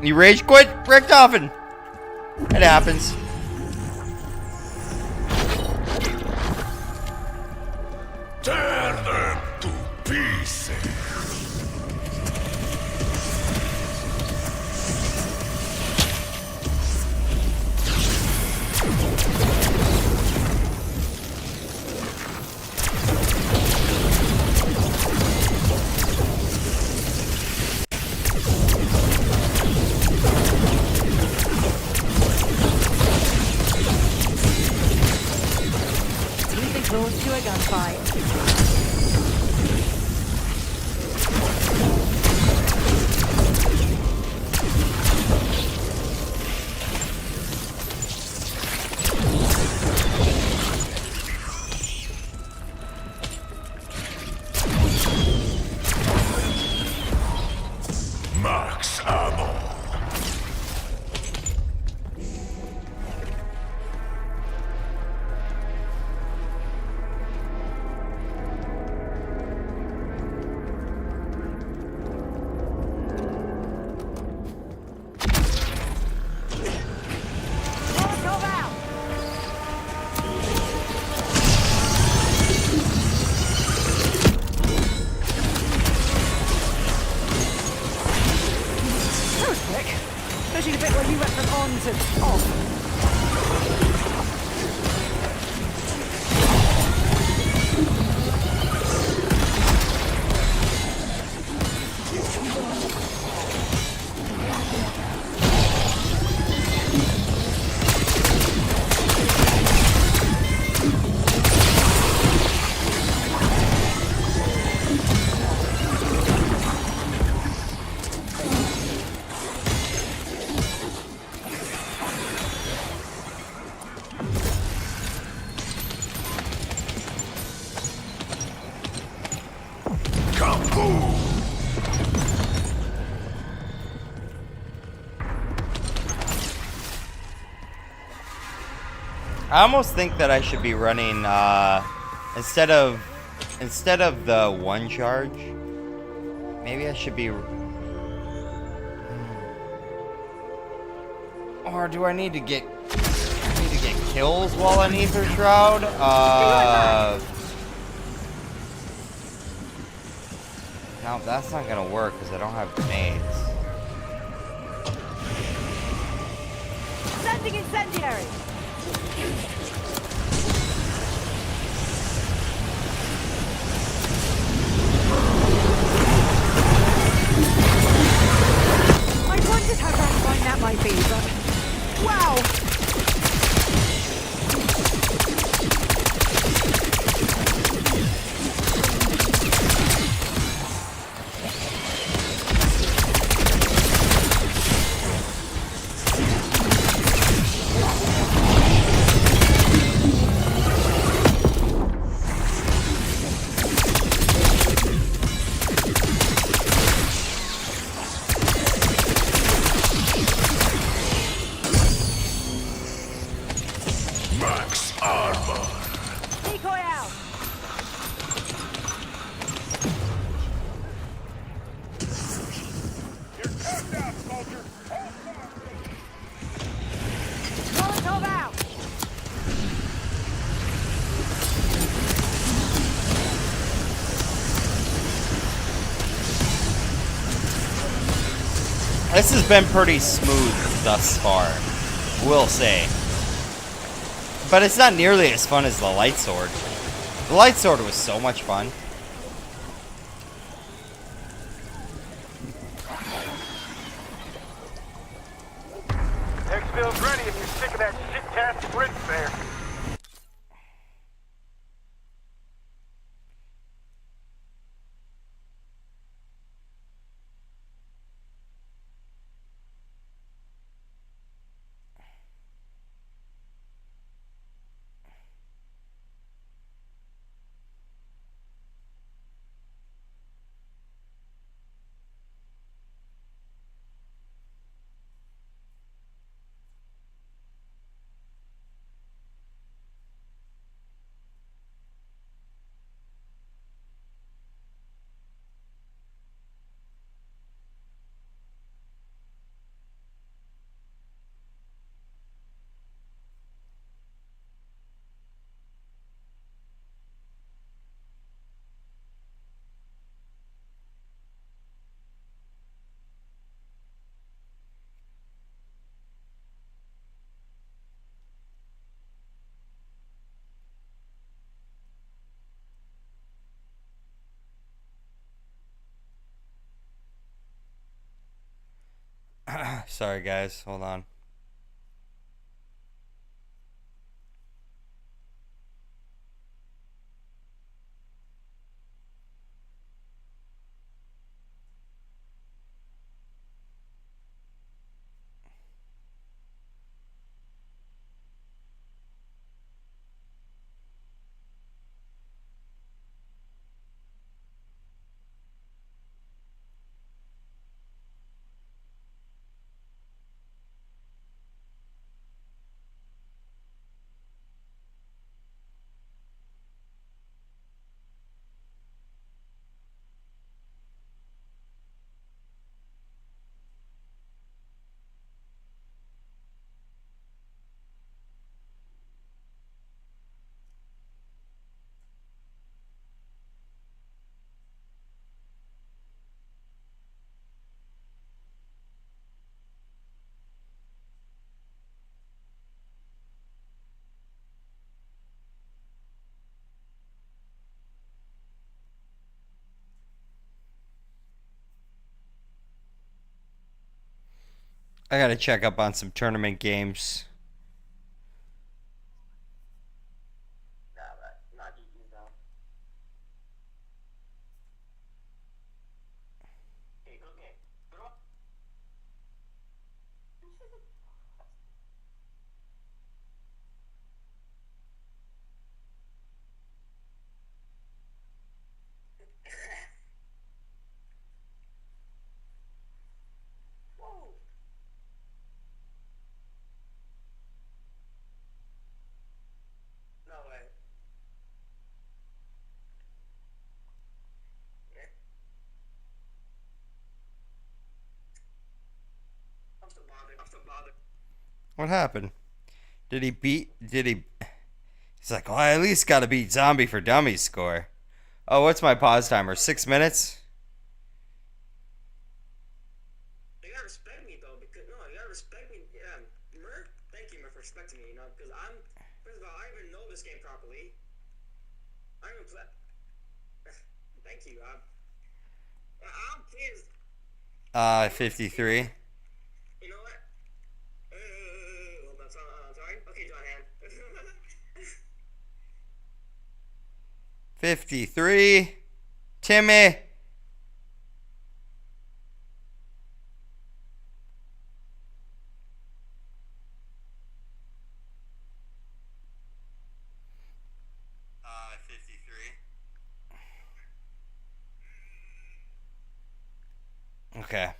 You rage quit, Richtofen. It happens. Tear them to pieces. Teeth exhaust to a gunfight. Max ammo. Molotov out! That was quick. Especially the bit where you went from on to off. Kaboom! I almost think that I should be running instead of the one charge. Maybe I should be. Or do I need to get kills while on Ether Shroud? No, that's not gonna work because I don't have grenades. Sending incendiary! I wondered how gratifying that might be, but wow! Max armor. Decoy out. You're cut down, soldier. Molotov out. This has been pretty smooth thus far, will say. But it's not nearly as fun as the light sword. The light sword was so much fun. Exfil's ready if you're sick of that shit-tastic rinse there. Sorry guys, hold on. I gotta check up on some tournament games. What happened? Did he beat... He's like, well, I at least gotta beat Zombie4Dumbies score. Oh, what's my pause timer? 6 minutes? You gotta respect me though, because no, you gotta respect me. Yeah, Merc, thank you, Merc, for respecting me. You know, because first of all, I don't even know this game properly. I don't even play. Thank you. I'm pissed. 53. You know what? Hold on, sorry. Okay, John Hand. 53. Timmy. Okay.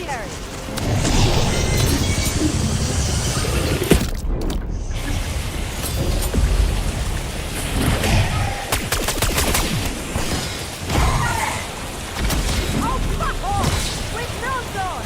incendiary! Oh, fuck off! With no sword!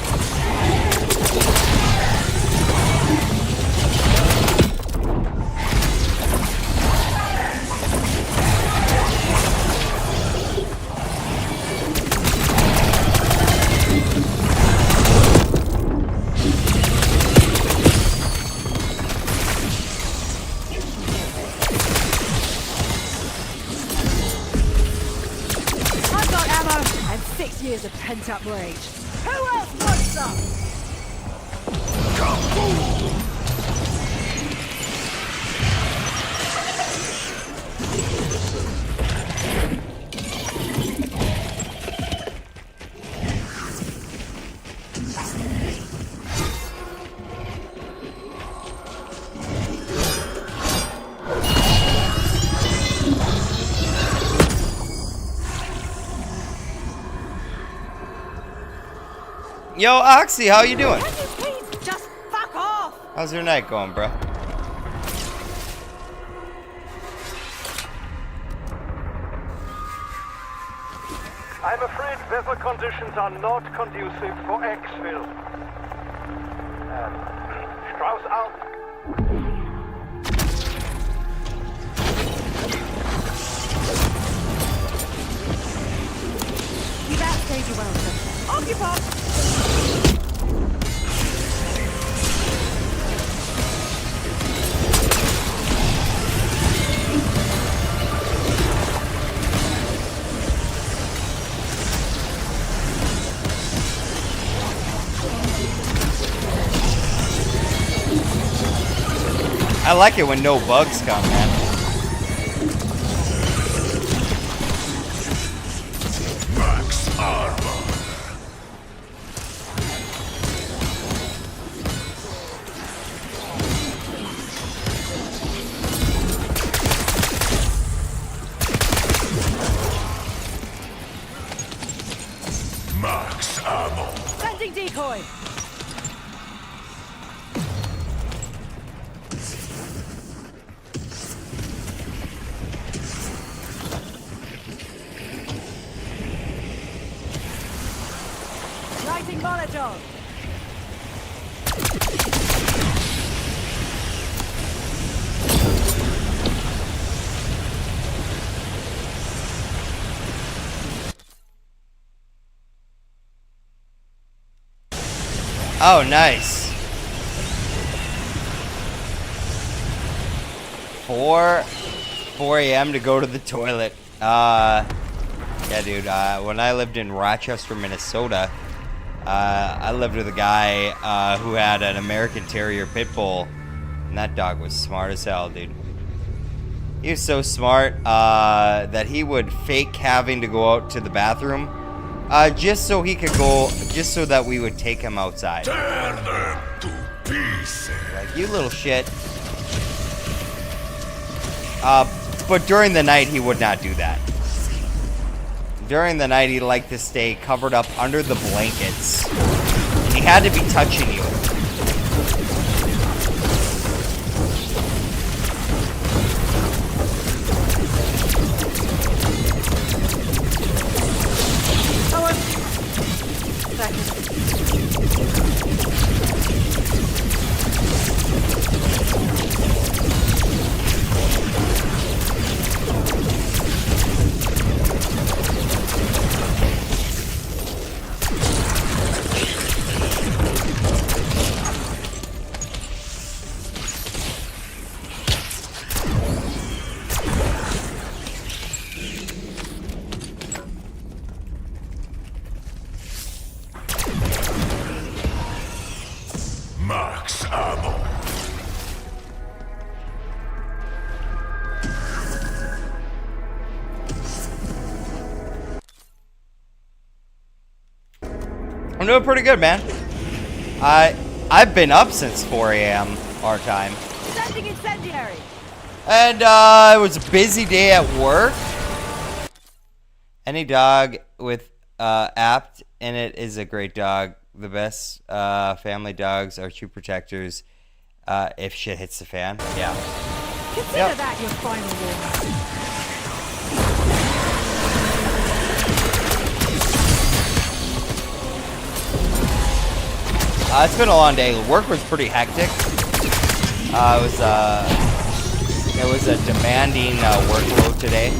I've got ammo and 6 years of pent-up rage. Who else wants some? Yo, Oxy, how you doing? Can you please just fuck off? How's your night going, bro? I'm afraid weather conditions are not conducive for exfil. Strauss out. Keep out, Daisy Wellington. Occupy! I like it when no bugs come, man. Max armor. Max ammo. Sending decoy! Lighting Molotov! Oh, nice. 4 a.m. to go to the toilet. Yeah, dude. When I lived in Rochester, Minnesota, I lived with a guy who had an American Terrier pit bull, and that dog was smart as hell, dude. He was so smart that he would fake having to go out to the bathroom just so he could go, just so that we would take him outside. Tear them to pieces. Like, you little shit. But during the night, he would not do that. During the night, he liked to stay covered up under the blankets. And he had to be touching you. Max ammo. I'm doing pretty good, man. I've been up since 4 a.m. our time. Sending incendiary! And it was a busy day at work. Any dog with apt in it is a great dog. the best family dogs are true protectors if shit hits the fan. Yeah. Consider that your final warning. It's been a long day. Work was pretty hectic. It was a demanding workload today,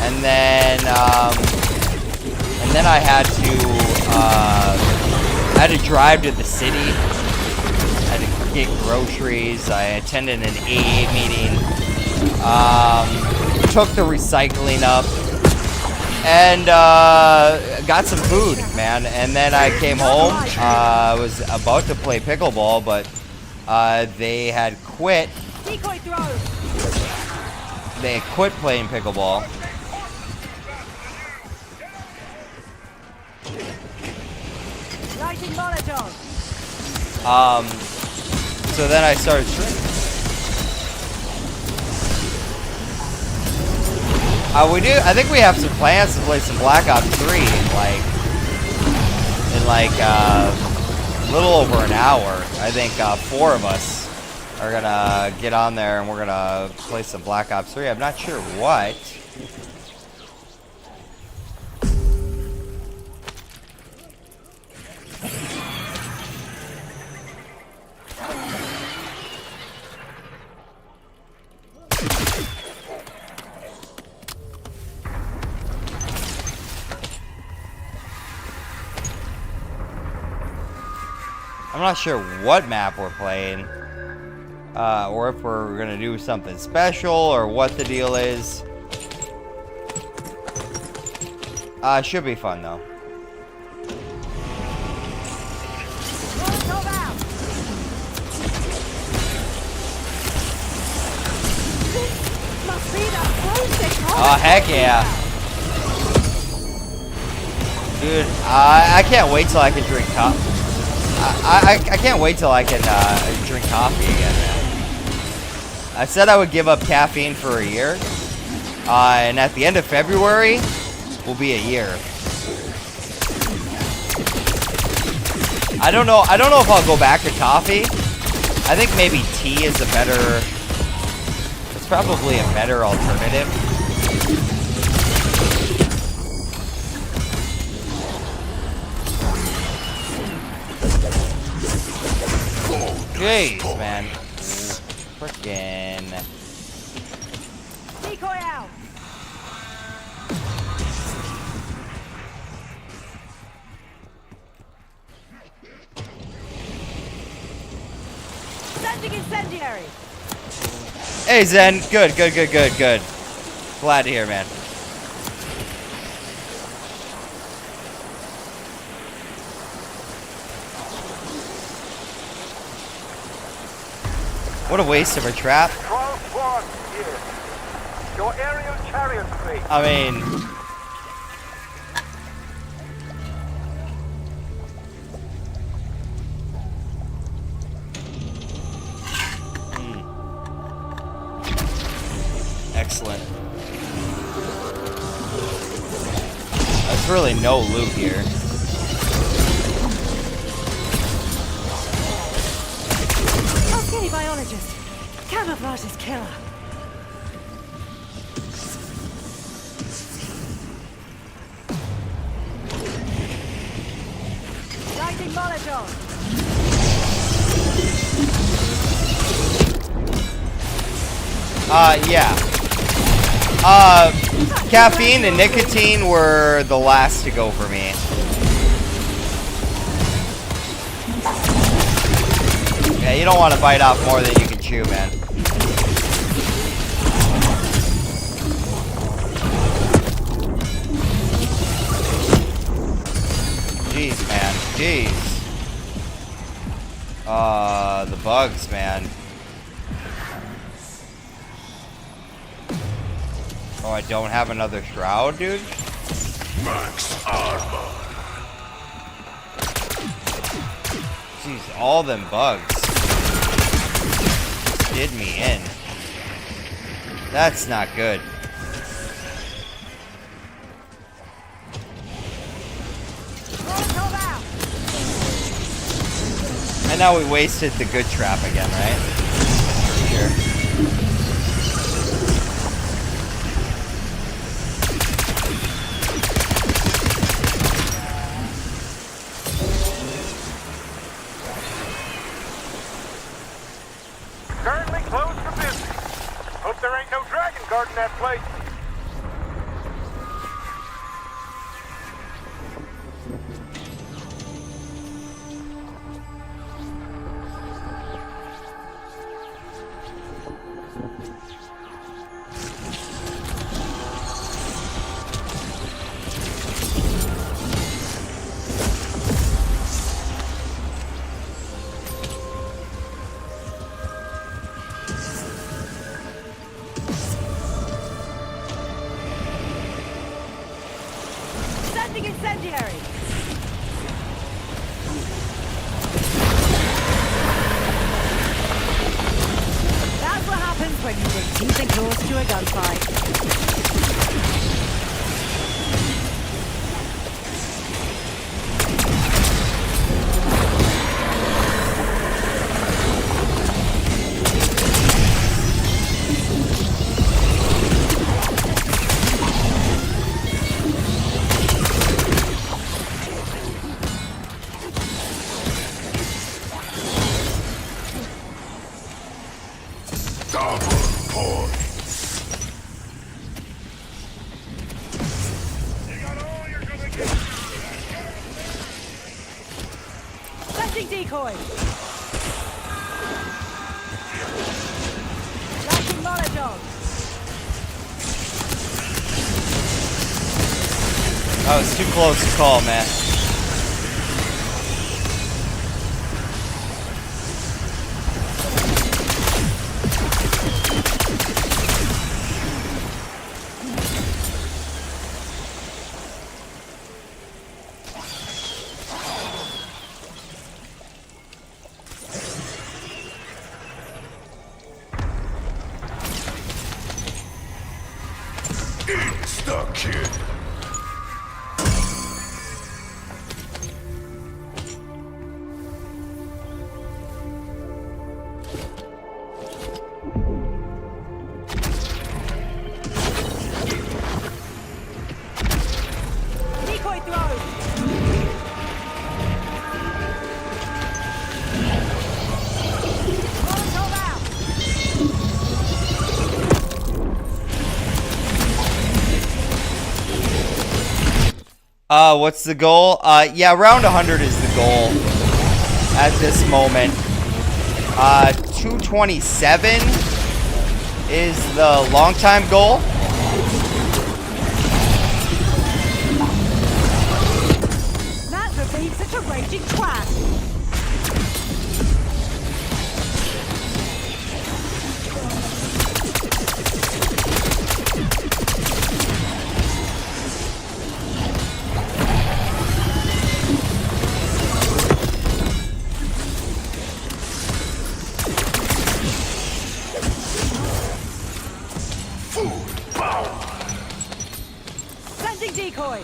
and then I had to drive to the city. I had to get groceries. I attended an AA meeting. Took the recycling up. And got some food, man. And then I came home. I was about to play pickleball, but they had quit. Decoy throw. They had quit playing pickleball. Lighting Molotov. So then I started streaming. I think we have some plans to play some Black Ops 3 in a little over an hour. I think 4 of us are gonna get on there and we're gonna play some Black Ops 3. I'm not sure what. I'm not sure what map we're playing, or if we're gonna do something special, or what the deal is. Should be fun though. Oh heck yeah, dude! I can't wait till I can drink coffee. I can't wait till I can drink coffee again, man. I said I would give up caffeine for a year, and at the end of February will be a year. I don't know if I'll go back to coffee. I think maybe tea is it's probably a better alternative. Jeez, man. Frickin'. Decoy out. Sending incendiary. Hey, Zen. Good. Glad to hear, man. What a waste of a trap. 12-1 here. Your aerial chariot fleet. I mean... Excellent. There's really no loot here. Skinny biologist. Camouflage is killer. Lighting Molotov. Yeah. Caffeine and nicotine were the last to go for me. Yeah, you don't want to bite off more than you can chew, man. Jeez, man. Jeez. The bugs, man. Oh, I don't have another shroud, dude? Max armor. Jeez, all them bugs did me in. That's not good. And now we wasted the good trap again, right? Sure. Currently closed for business. Hope there ain't no dragon guarding that place. Sending incendiary! That's what happens when you bring teeth and claws to a gunfight. Sending decoy! Launching Molotov! That was too close to call, man. Insta kid. Decoy throw! Molotov out! What's the goal? Yeah, around 100 is the goal at this moment. 227 is the long time goal. Matt for being such a raging twat! Sending decoy!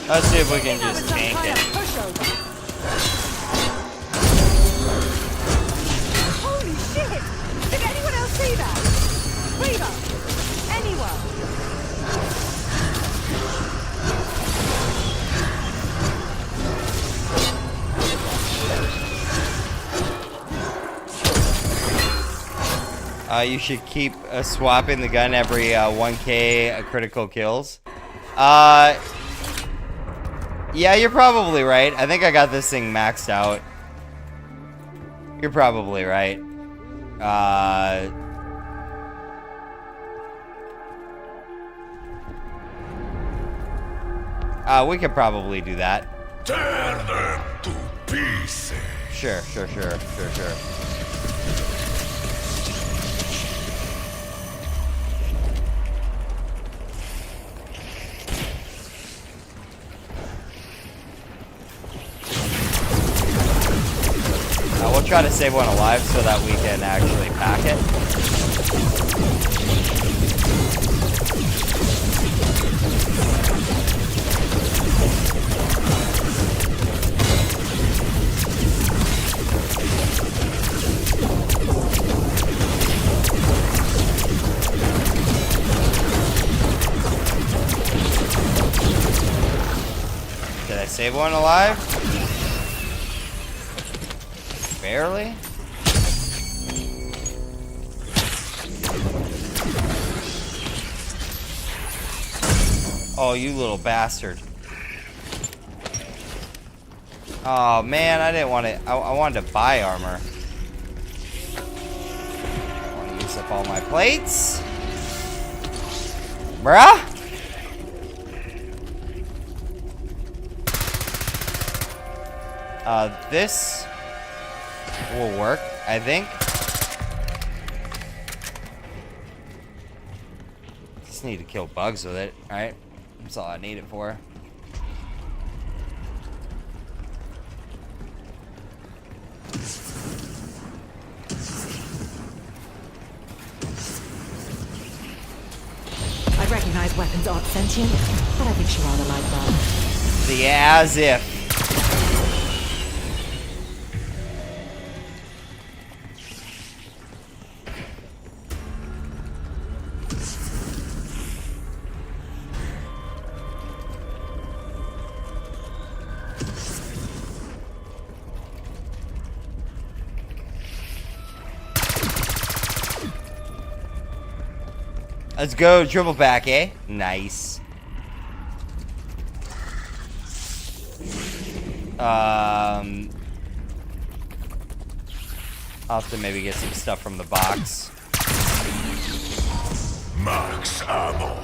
Let's see if we can just tank it. Holy shit! Did anyone else see that? Reaver! Anyone? You should keep swapping the gun every 1k critical kills. Yeah, you're probably right. I think I got this thing maxed out. You're probably right. We could probably do that. Tear them to pieces. Sure. gotta save one alive so that we can actually pack it. Did I save one alive? Barely? Oh, you little bastard. Oh man, I didn't want to. I wanted to buy armor. I want to use up all my plates. Bruh? This will work, I think. Just need to kill bugs with it, right? That's all I need it for. I recognize weapons aren't sentient, but I think she rather like that. The as if. Let's go triple back, eh? Nice. I'll have to maybe get some stuff from the box. Max ammo.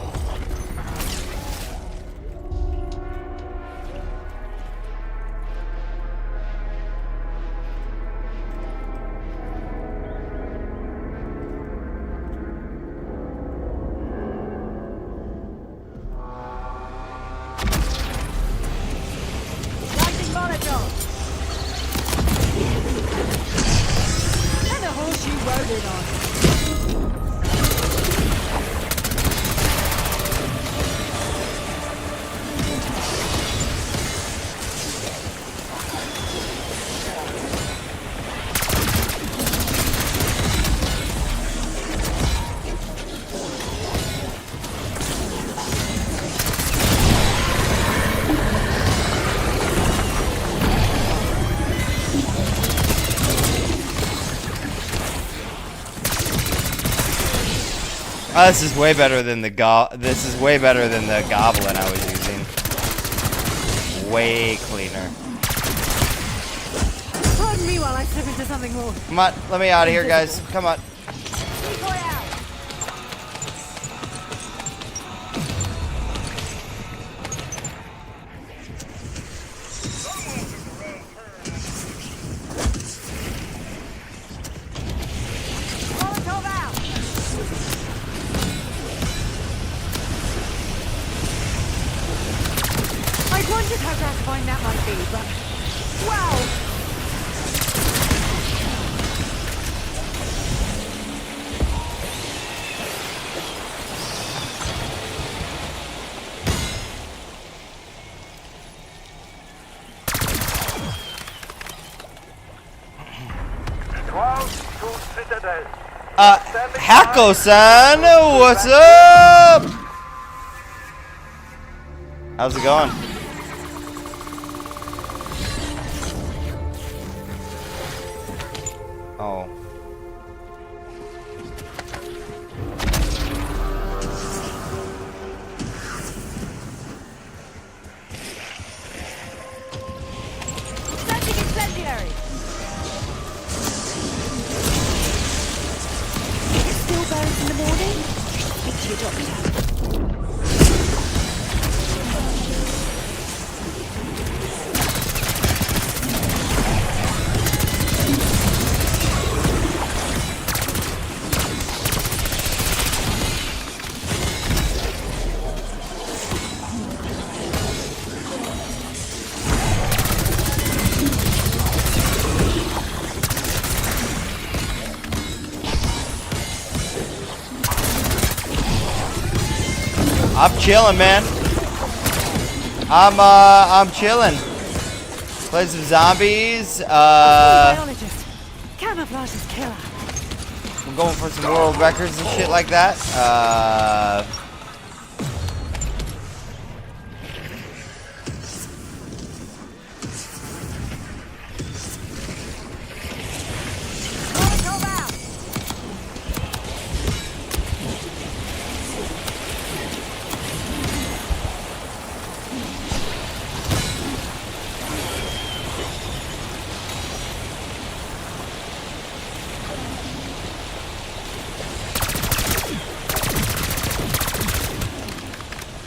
Oh, this is way better than the This is way better than the goblin I was using. Way cleaner. Pardon me while I slip into something more. Come on, let me out of here, guys. Come on. I wondered how gratifying that might be, but wow! Citadelle. Hako-san, what's up? How's it going? Oh. Sending incendiary! It still burns in the morning? Speak to your doctor. I'm chilling, man. I'm chilling. Play some zombies. Biologist. Camouflage is killer. I'm going for some world records and shit like that.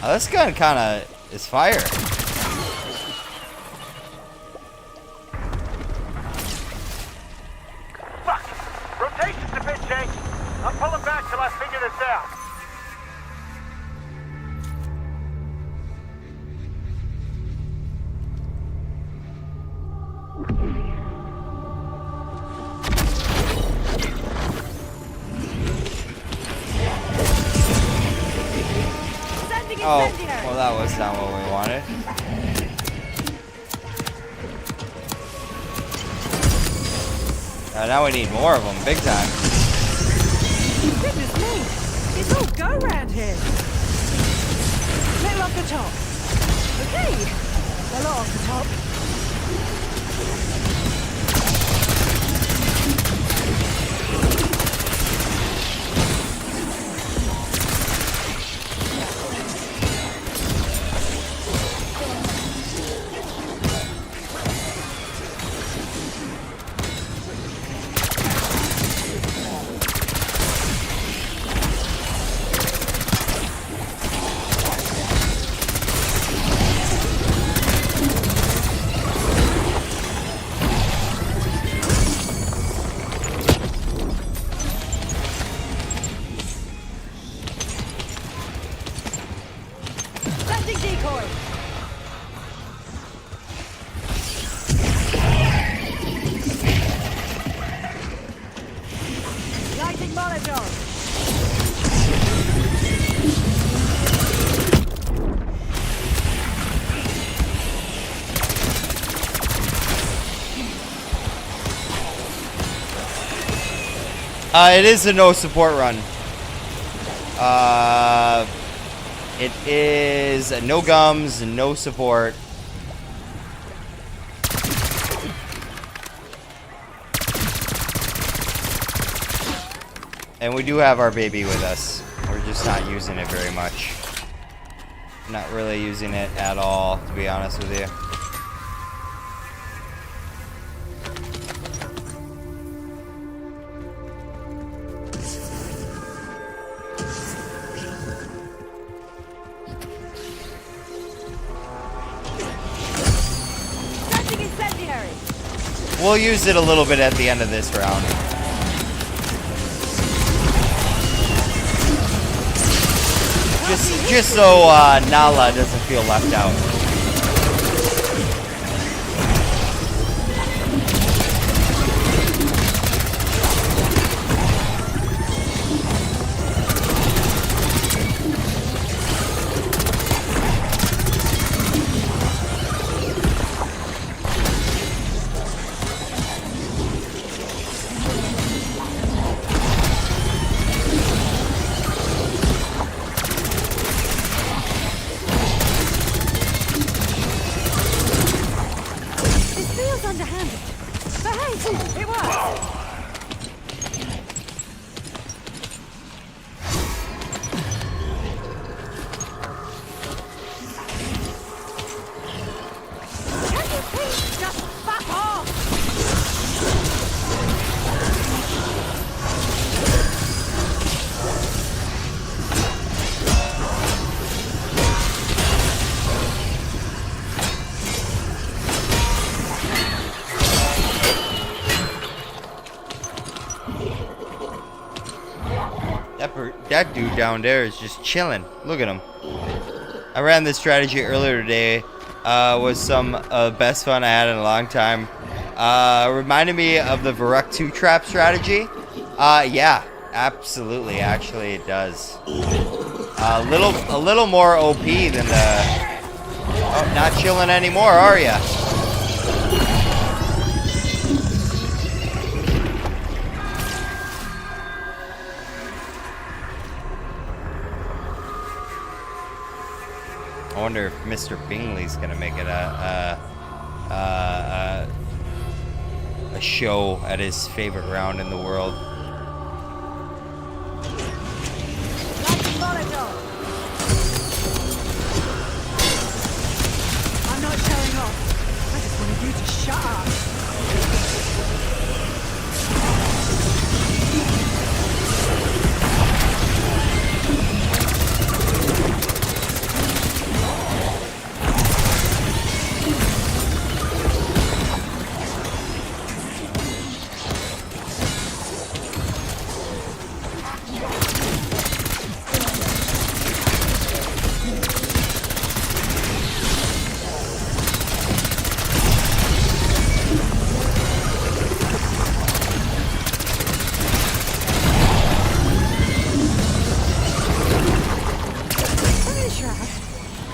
Oh, this gun kind of is fire. Fuck! Rotation's a bit changed. I'm pulling back till I figure this out. Oh, well, that was not what we wanted. Now we need more of them, big time. Goodness me! It's all go round here. Little off the top. Okay. A lot off the top. It is a no support run. It is no gums, no support. And we do have our baby with us. We're just not using it very much. Not really using it at all, to be honest with you. We'll use it a little bit at the end of this round. Just so Nala doesn't feel left out. That dude down there is just chilling. Look at him. I ran this strategy earlier today. Was some best fun I had in a long time. Reminded me of the Varuk 2 trap strategy. Yeah, absolutely. Actually, it does. A little more OP than the... Oh, not chilling anymore, are ya? I wonder if Mr. Bingley's gonna make it a show at his favorite round in the world. I'm not showing off. I just wanted you to shut up.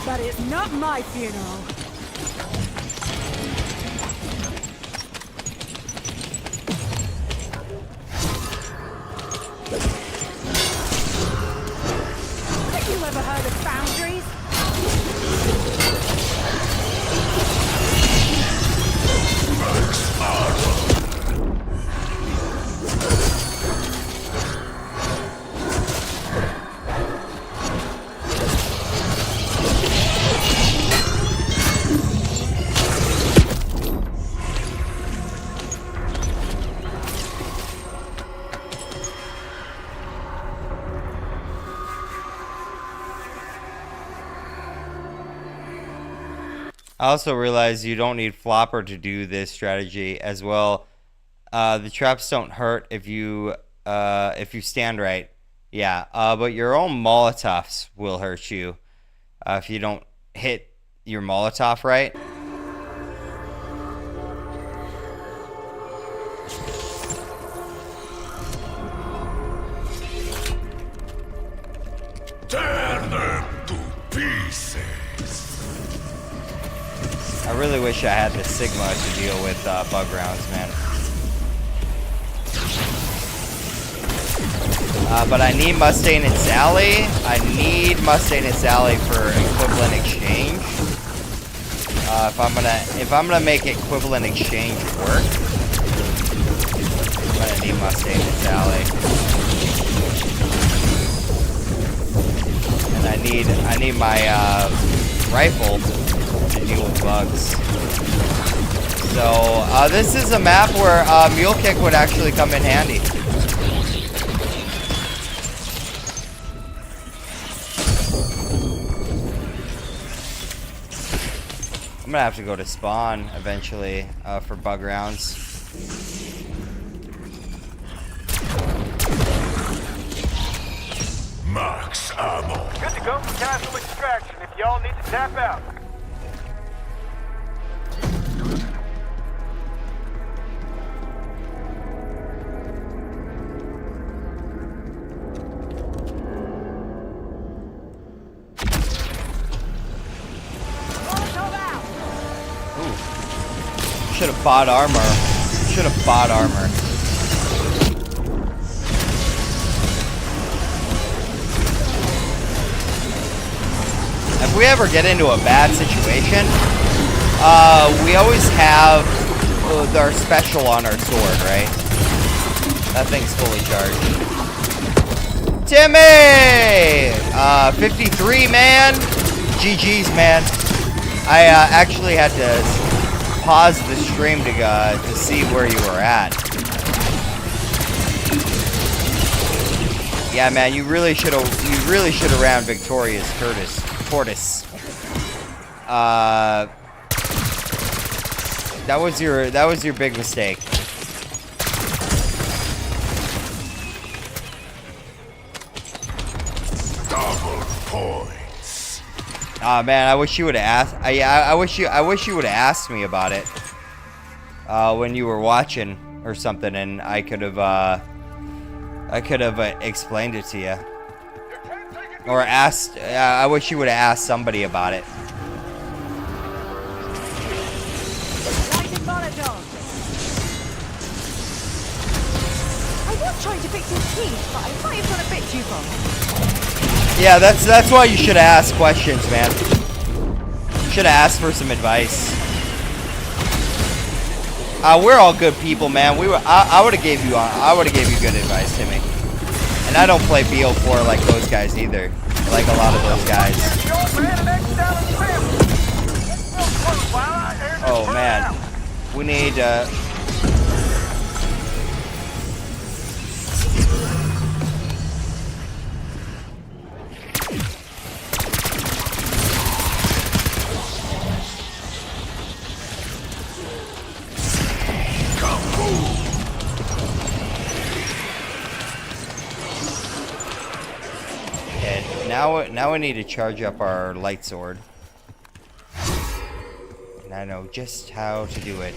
But it's not my funeral. Have you ever heard of foundries? I also realized you don't need Flopper to do this strategy as well. The traps don't hurt if you stand right. Yeah, but your own Molotovs will hurt you if you don't hit your Molotov right. Tear them to pieces. I really wish I had the Sigma to deal with bug rounds, man. But I need Mustang and Sally. I need Mustang and Sally for equivalent exchange. If I'm gonna make equivalent exchange work, I'm gonna need Mustang and Sally. And I need my rifle to deal with bugs. So this is a map where Mule Kick would actually come in handy. I'm gonna have to go to spawn eventually for bug rounds. Max ammo. Good to go for casual extraction if y'all need to tap out. Should have bought armor. Should have bought armor. If we ever get into a bad situation, we always have our special on our sword, right? That thing's fully charged. Timmy! 53, man. GG's, man. I actually had to pause the stream to see where you were at. Yeah, man, you really should have ran Victoria's Tortoise. That was your big mistake. Double points. Ah, man, I wish you would have asked. I wish you would have asked me about it when you were watching or something, and I could have explained it to you. Or asked, I wish you would have asked somebody about it. Lighted Molotov. I was trying to fix your teeth, but I might have gone a bit too far. Yeah, that's why you should ask questions, man. You should have asked for some advice. We're all good people, man. I would have gave you good advice, Timmy. And I don't play BO4 like those guys either. Like a lot of those guys. Oh man, we need. Now we need to charge up our light sword. And I know just how to do it.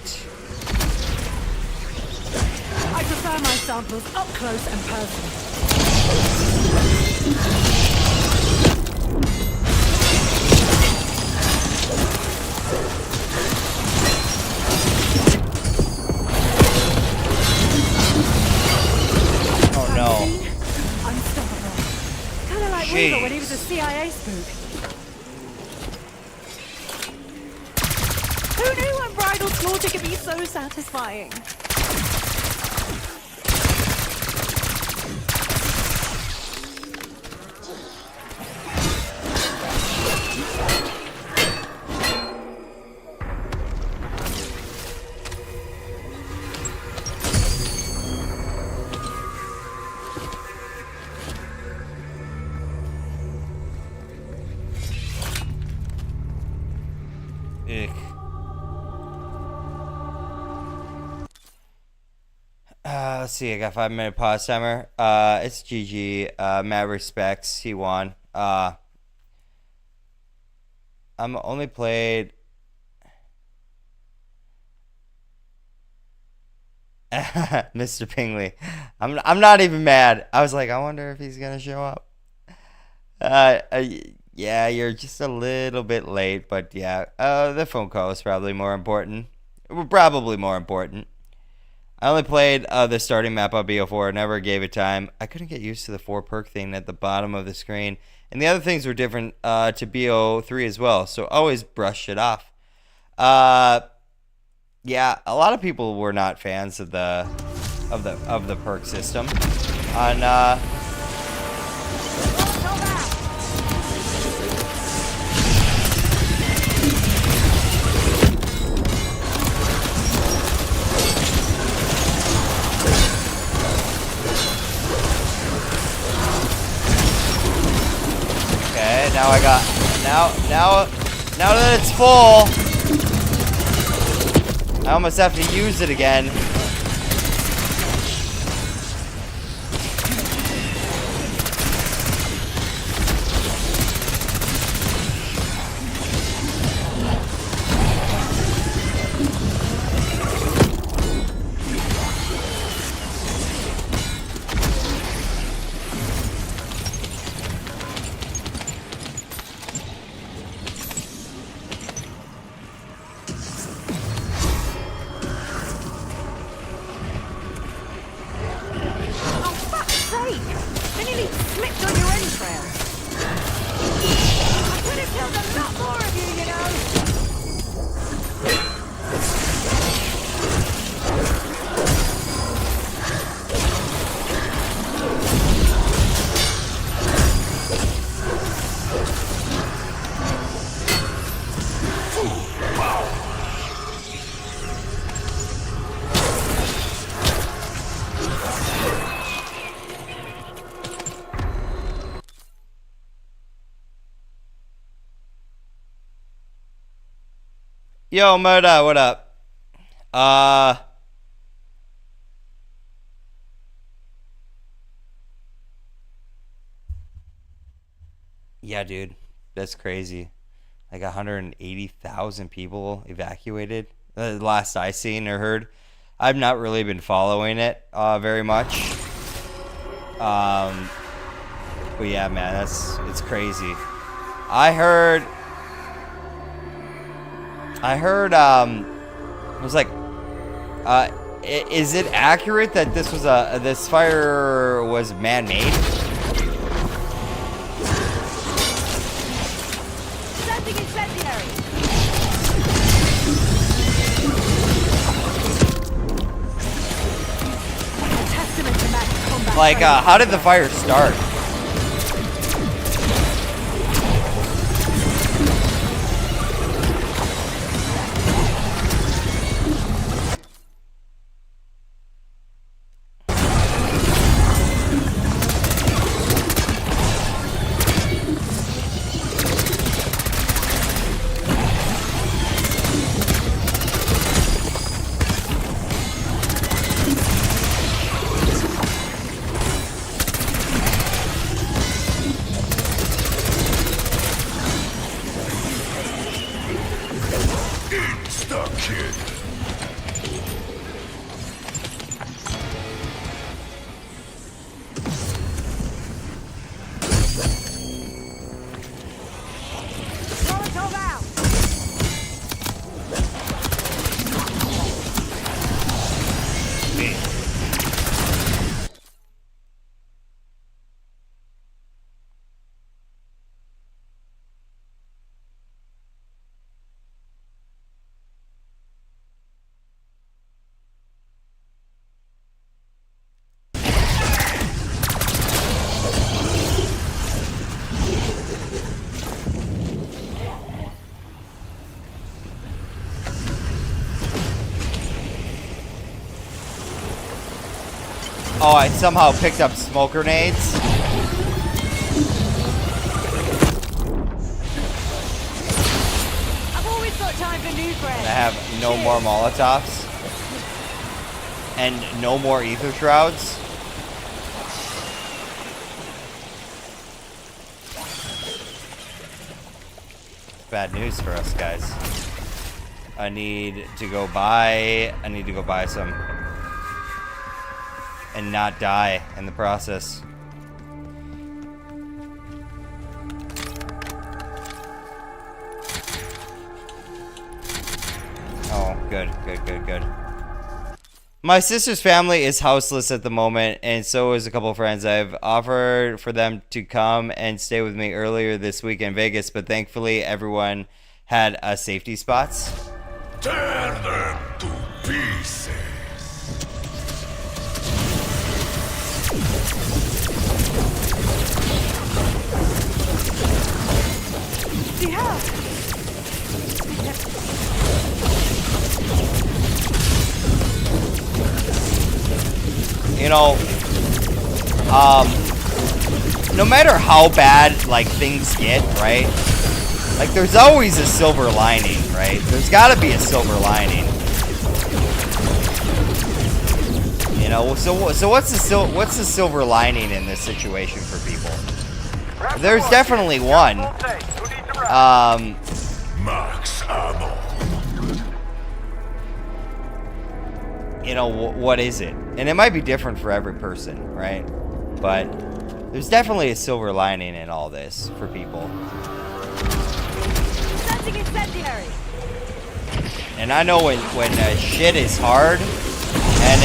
I prefer my samples up close and personal. Oh no. Unstoppable. Kind of like Weaver when he was a CIA spook. Who knew unbridled slaughter could be so satisfying? Let's see, I got 5-minute pause timer. It's GG. Mad respects. He won. I'm only played. Mr. Pingley. I'm not even mad. I was like, I wonder if he's gonna show up. Yeah, you're just a little bit late, but yeah, the phone call is probably more important. Probably more important. I only played the starting map on BO4. Never gave it time. I couldn't get used to the 4 perk thing at the bottom of the screen, and the other things were different to BO3 as well. So always brush it off. Yeah, a lot of people were not fans of the perk system on. Now I got now that it's full, I almost have to use it again. Yo, Murda, what up? Yeah, dude, that's crazy. Like 180,000 people evacuated. The last I seen or heard. I've not really been following it very much. But yeah, man, it's crazy. I heard it was like is it accurate that this fire was man-made? Sending incendiary. A testament to man's combat. Like how did the fire start? Molotov out. Oh, I somehow picked up smoke grenades. I've always got time for new bread. I have no more Molotovs. And no more ether shrouds. Bad news for us, guys. I need to go buy some. And not die in the process. Oh, good. My sister's family is houseless at the moment, and so is a couple of friends. I've offered for them to come and stay with me earlier this week in Vegas, but thankfully everyone had safety spots. Turn them to pieces. Yeah. You know, no matter how bad like things get, right? Like there's always a silver lining, right? There's got to be a silver lining. You know, so what's the silver lining in this situation for people? There's definitely one. Max ammo. You know, what is it? And it might be different for every person, right? But there's definitely a silver lining in all this for people. Sending incendiary. And I know when shit is hard and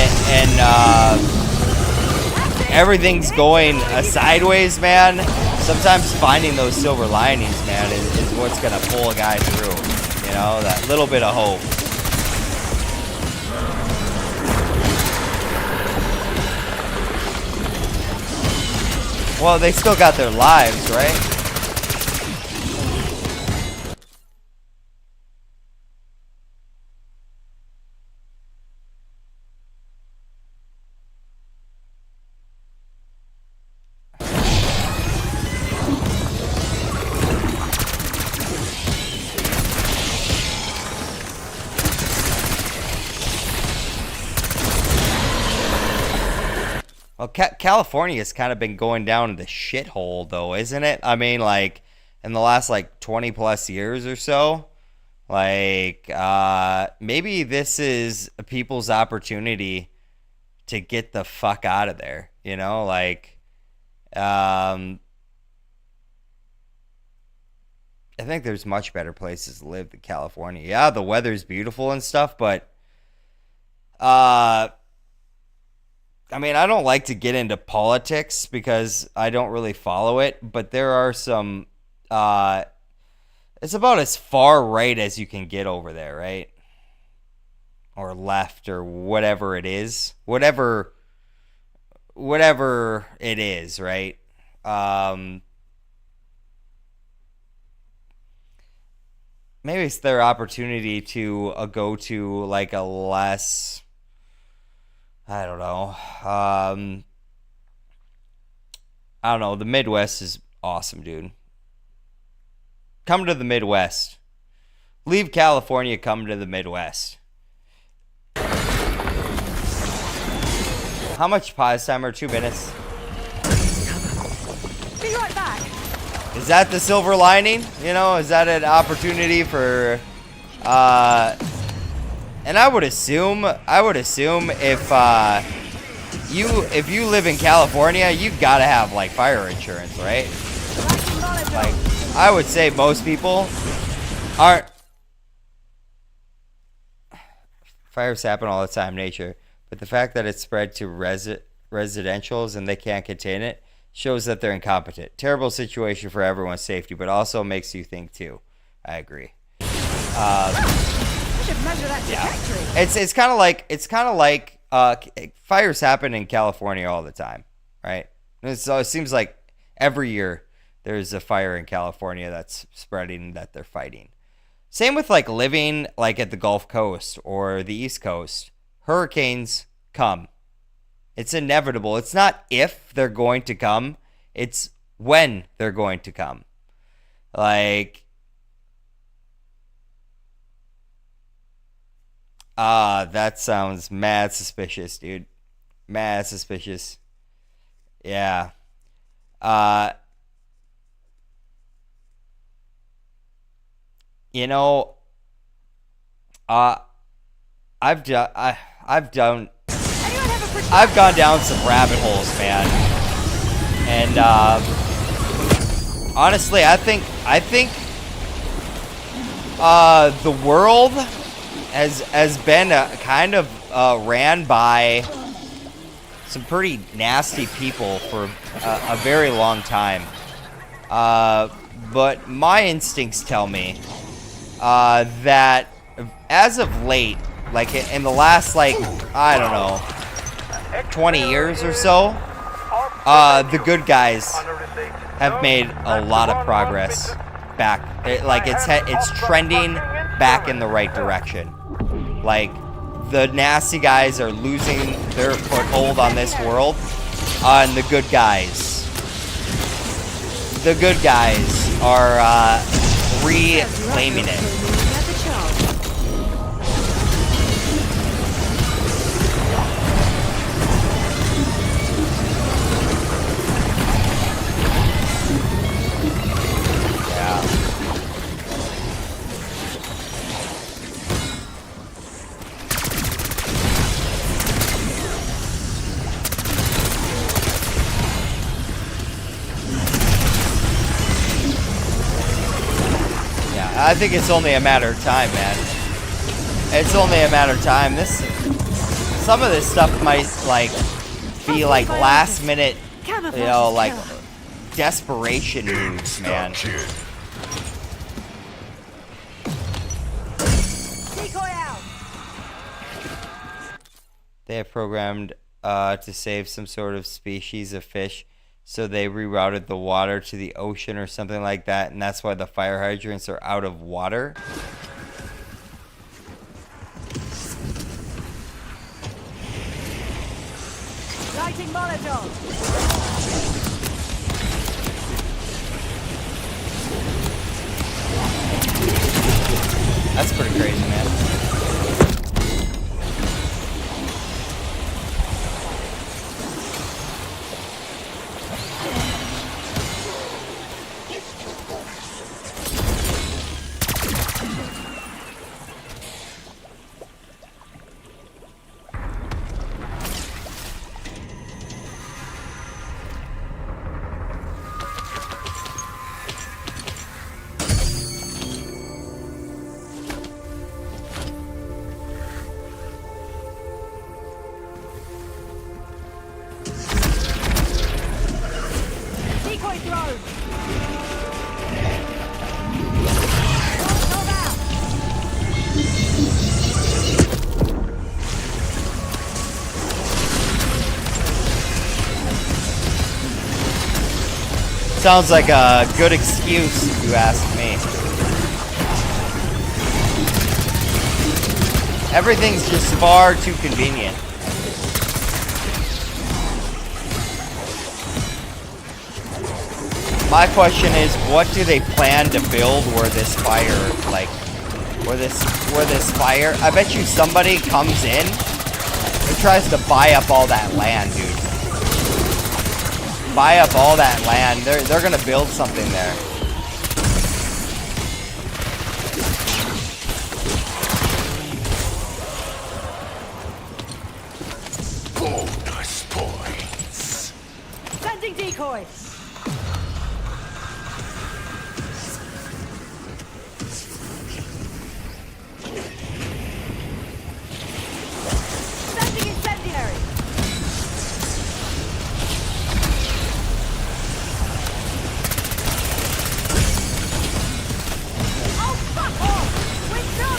everything's going sideways, man, sometimes finding those silver linings, man, is what's gonna pull a guy through. You know, that little bit of hope. Well, they still got their lives, right? Well, California's kind of been going down the shithole, though, isn't it? I mean, like, in the last, like, 20 plus years or so. Like, maybe this is people's opportunity to get the fuck out of there, you know? Like, I think there's much better places to live than California. Yeah, the weather's beautiful and stuff, but I mean, I don't like to get into politics because I don't really follow it, but there are some it's about as far right as you can get over there, right? Or left or whatever it is. Whatever it is, right? Maybe it's their opportunity to go to like a less, I don't know. I don't know. The Midwest is awesome, dude. Come to the Midwest. Leave California, come to the Midwest. How much pause timer? 2 minutes. Be right back. Is that the silver lining? You know, is that an opportunity for and I would assume if you live in California, you gotta have like fire insurance, right? Like, I would say most people aren't. Fires happen all the time, nature. But the fact that it's spread to residentials and they can't contain it shows that they're incompetent. Terrible situation for everyone's safety, but also makes you think too. I agree. We should measure that trajectory. It's kind of like fires happen in California all the time, right? So it seems like every year there's a fire in California that's spreading that they're fighting. Same with like living like at the Gulf Coast or the East Coast. Hurricanes come. It's inevitable. It's not if they're going to come. It's when they're going to come. Like, that sounds mad suspicious, dude. Mad suspicious. Yeah. You know, I've gone down some rabbit holes, man. And honestly, I think the world has been kind of ran by some pretty nasty people for a very long time. But my instincts tell me that as of late, like in the last, like, I don't know, 20 years or so, the good guys have made a lot of progress back. It's trending back in the right direction. Like, the nasty guys are losing their foothold on this world, and the good guys are reclaiming it. I think it's only a matter of time, man. It's only a matter of time. Some of this stuff might like be like last minute, you know, like desperation moves, man. They have programmed to save some sort of species of fish. So they rerouted the water to the ocean or something like that, and that's why the fire hydrants are out of water. Lighting Molotov. That's pretty crazy, man. sounds like a good excuse, if you ask me. Everything's just far too convenient. My question is, what do they plan to build where this fire, like, where this fire? I bet you somebody comes in and tries to buy up all that land, dude. Buy up all that land. They're gonna build something there. Bonus points. Sending decoy. Sending incendiary. Oh, fuck off! With no.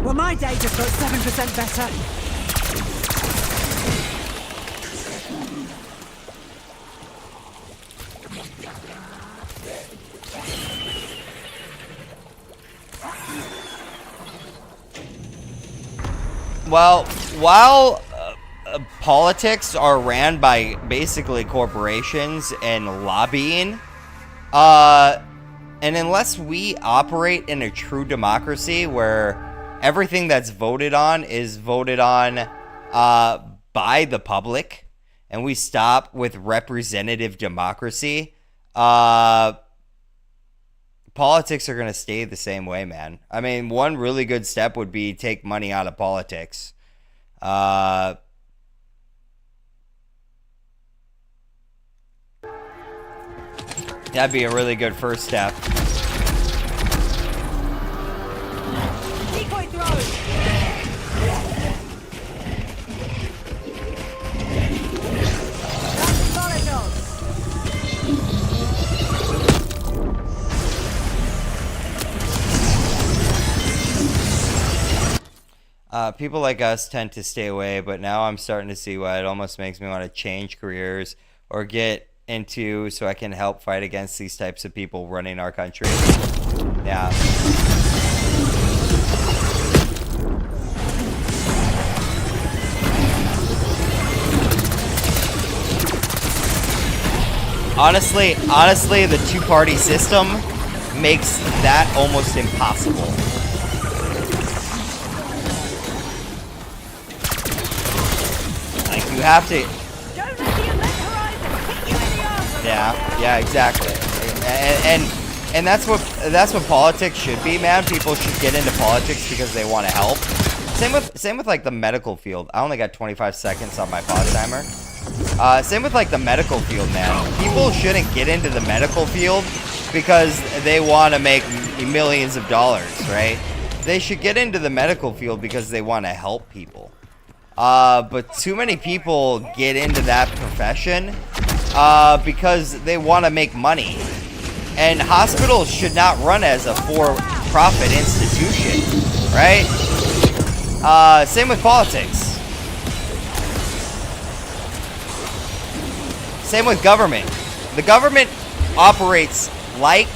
Well, my day just got 7% better. Well, while politics are ran by basically corporations and lobbying, and unless we operate in a true democracy where everything that's voted on is voted on by the public, and we stop with representative democracy, politics are going to stay the same way, man. I mean, one really good step would be take money out of politics. That'd be a really good first step. Decoy throw. People like us tend to stay away, but now I'm starting to see why it almost makes me want to change careers or get into so I can help fight against these types of people running our country. Yeah. Honestly, the two-party system makes that almost impossible. You have to. Yeah, exactly. And that's what politics should be, man. People should get into politics because they want to help. Same with like the medical field. I only got 25 seconds on my pause timer. Same with like the medical field, man. People shouldn't get into the medical field because they want to make millions of dollars, right? They should get into the medical field because they want to help people. But too many people get into that profession because they want to make money. And hospitals should not run as a for-profit institution, right? Same with politics. Same with government. The government operates like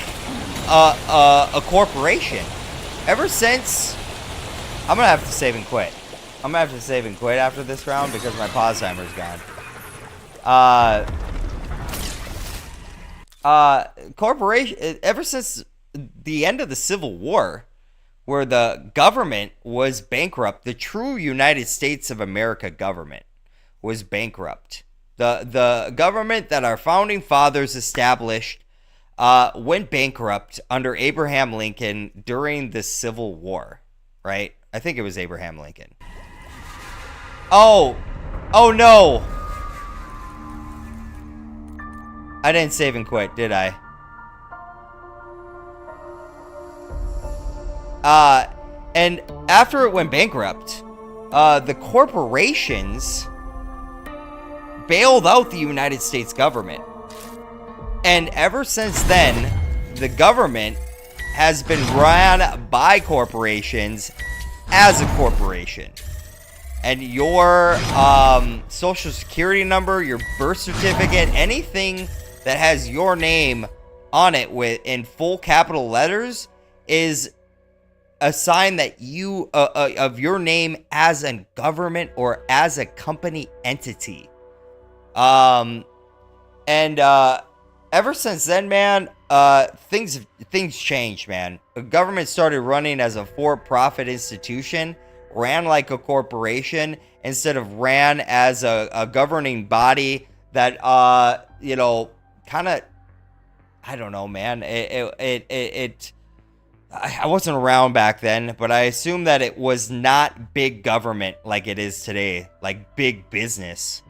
a corporation. Ever since... I'm going to have to save and quit. I'm gonna have to save and quit after this round because my pause timer's gone. Corporation, ever since the end of the Civil War, where the government was bankrupt, the true United States of America government was bankrupt. The government that our founding fathers established went bankrupt under Abraham Lincoln during the Civil War, right? I think it was Abraham Lincoln. Oh no. I didn't save and quit, did I? And after it went bankrupt, the corporations bailed out the United States government. And ever since then, the government has been run by corporations as a corporation. and your social security number, your birth certificate, anything that has your name on it with in full capital letters is a sign that you of your name as a government or as a company entity. And ever since then, man, things changed, man. The government started running as a for-profit institution, ran like a corporation instead of ran as a governing body that you know, kind of, I don't know, man. I wasn't around back then, but I assume that it was not big government like it is today. Like big business.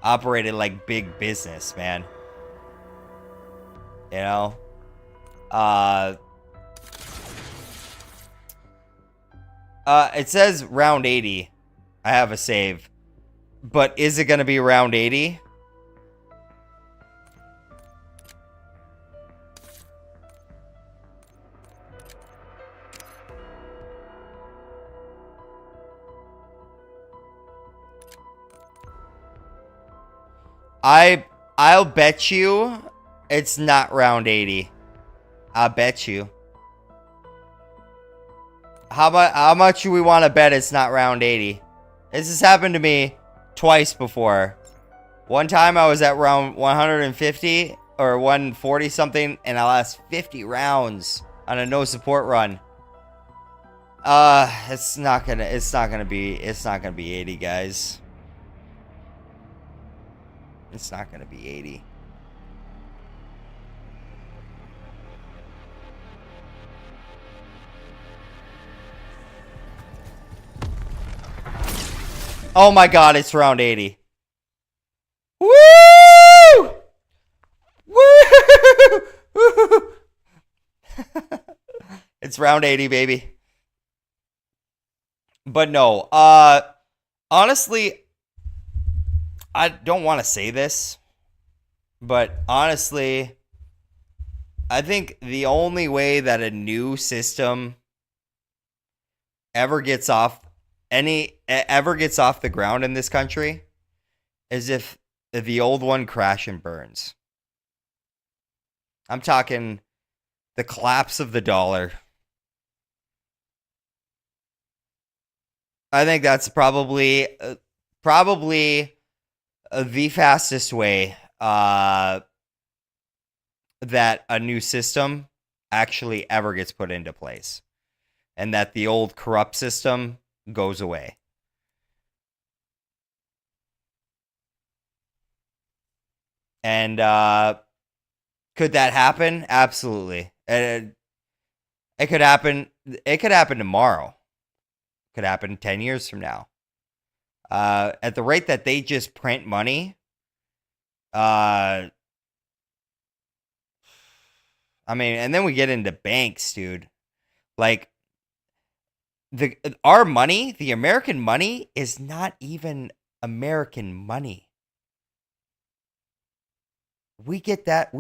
Operated like big business, man. You know? It says round 80. I have a save. But is it going to be round 80? I'll bet you it's not round 80. I'll bet you. How much do we want to bet it's not round 80? This has happened to me twice before. One time I was at round 150 or 140 something, and I lost 50 rounds on a no support run. It's not gonna be 80, guys. It's not gonna be 80. Oh my god, it's round 80. Woo! Woo! It's round 80, baby. But no, honestly, I don't want to say this, but honestly, I think the only way that a new system ever gets off the ground in this country is if the old one crash and burns. I'm talking the collapse of the dollar. I think that's probably the fastest way that a new system actually ever gets put into place, and that the old corrupt system goes away. And could that happen? Absolutely. It could happen. It could happen tomorrow. It could happen 10 years from now. At the rate that they just print money, I mean, and then we get into banks, dude. Like, our money, the American money, is not even American money. We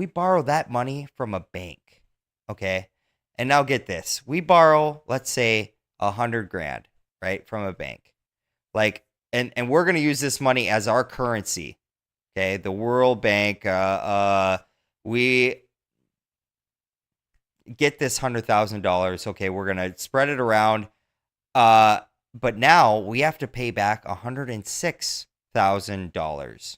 borrow that money from a bank, okay? And now get this. We borrow, let's say, 100 grand, right, from a bank. Like, and we're going to use this money as our currency, okay? The World Bank, we get this $100,000, okay? We're going to spread it around, but now we have to pay back $106,000.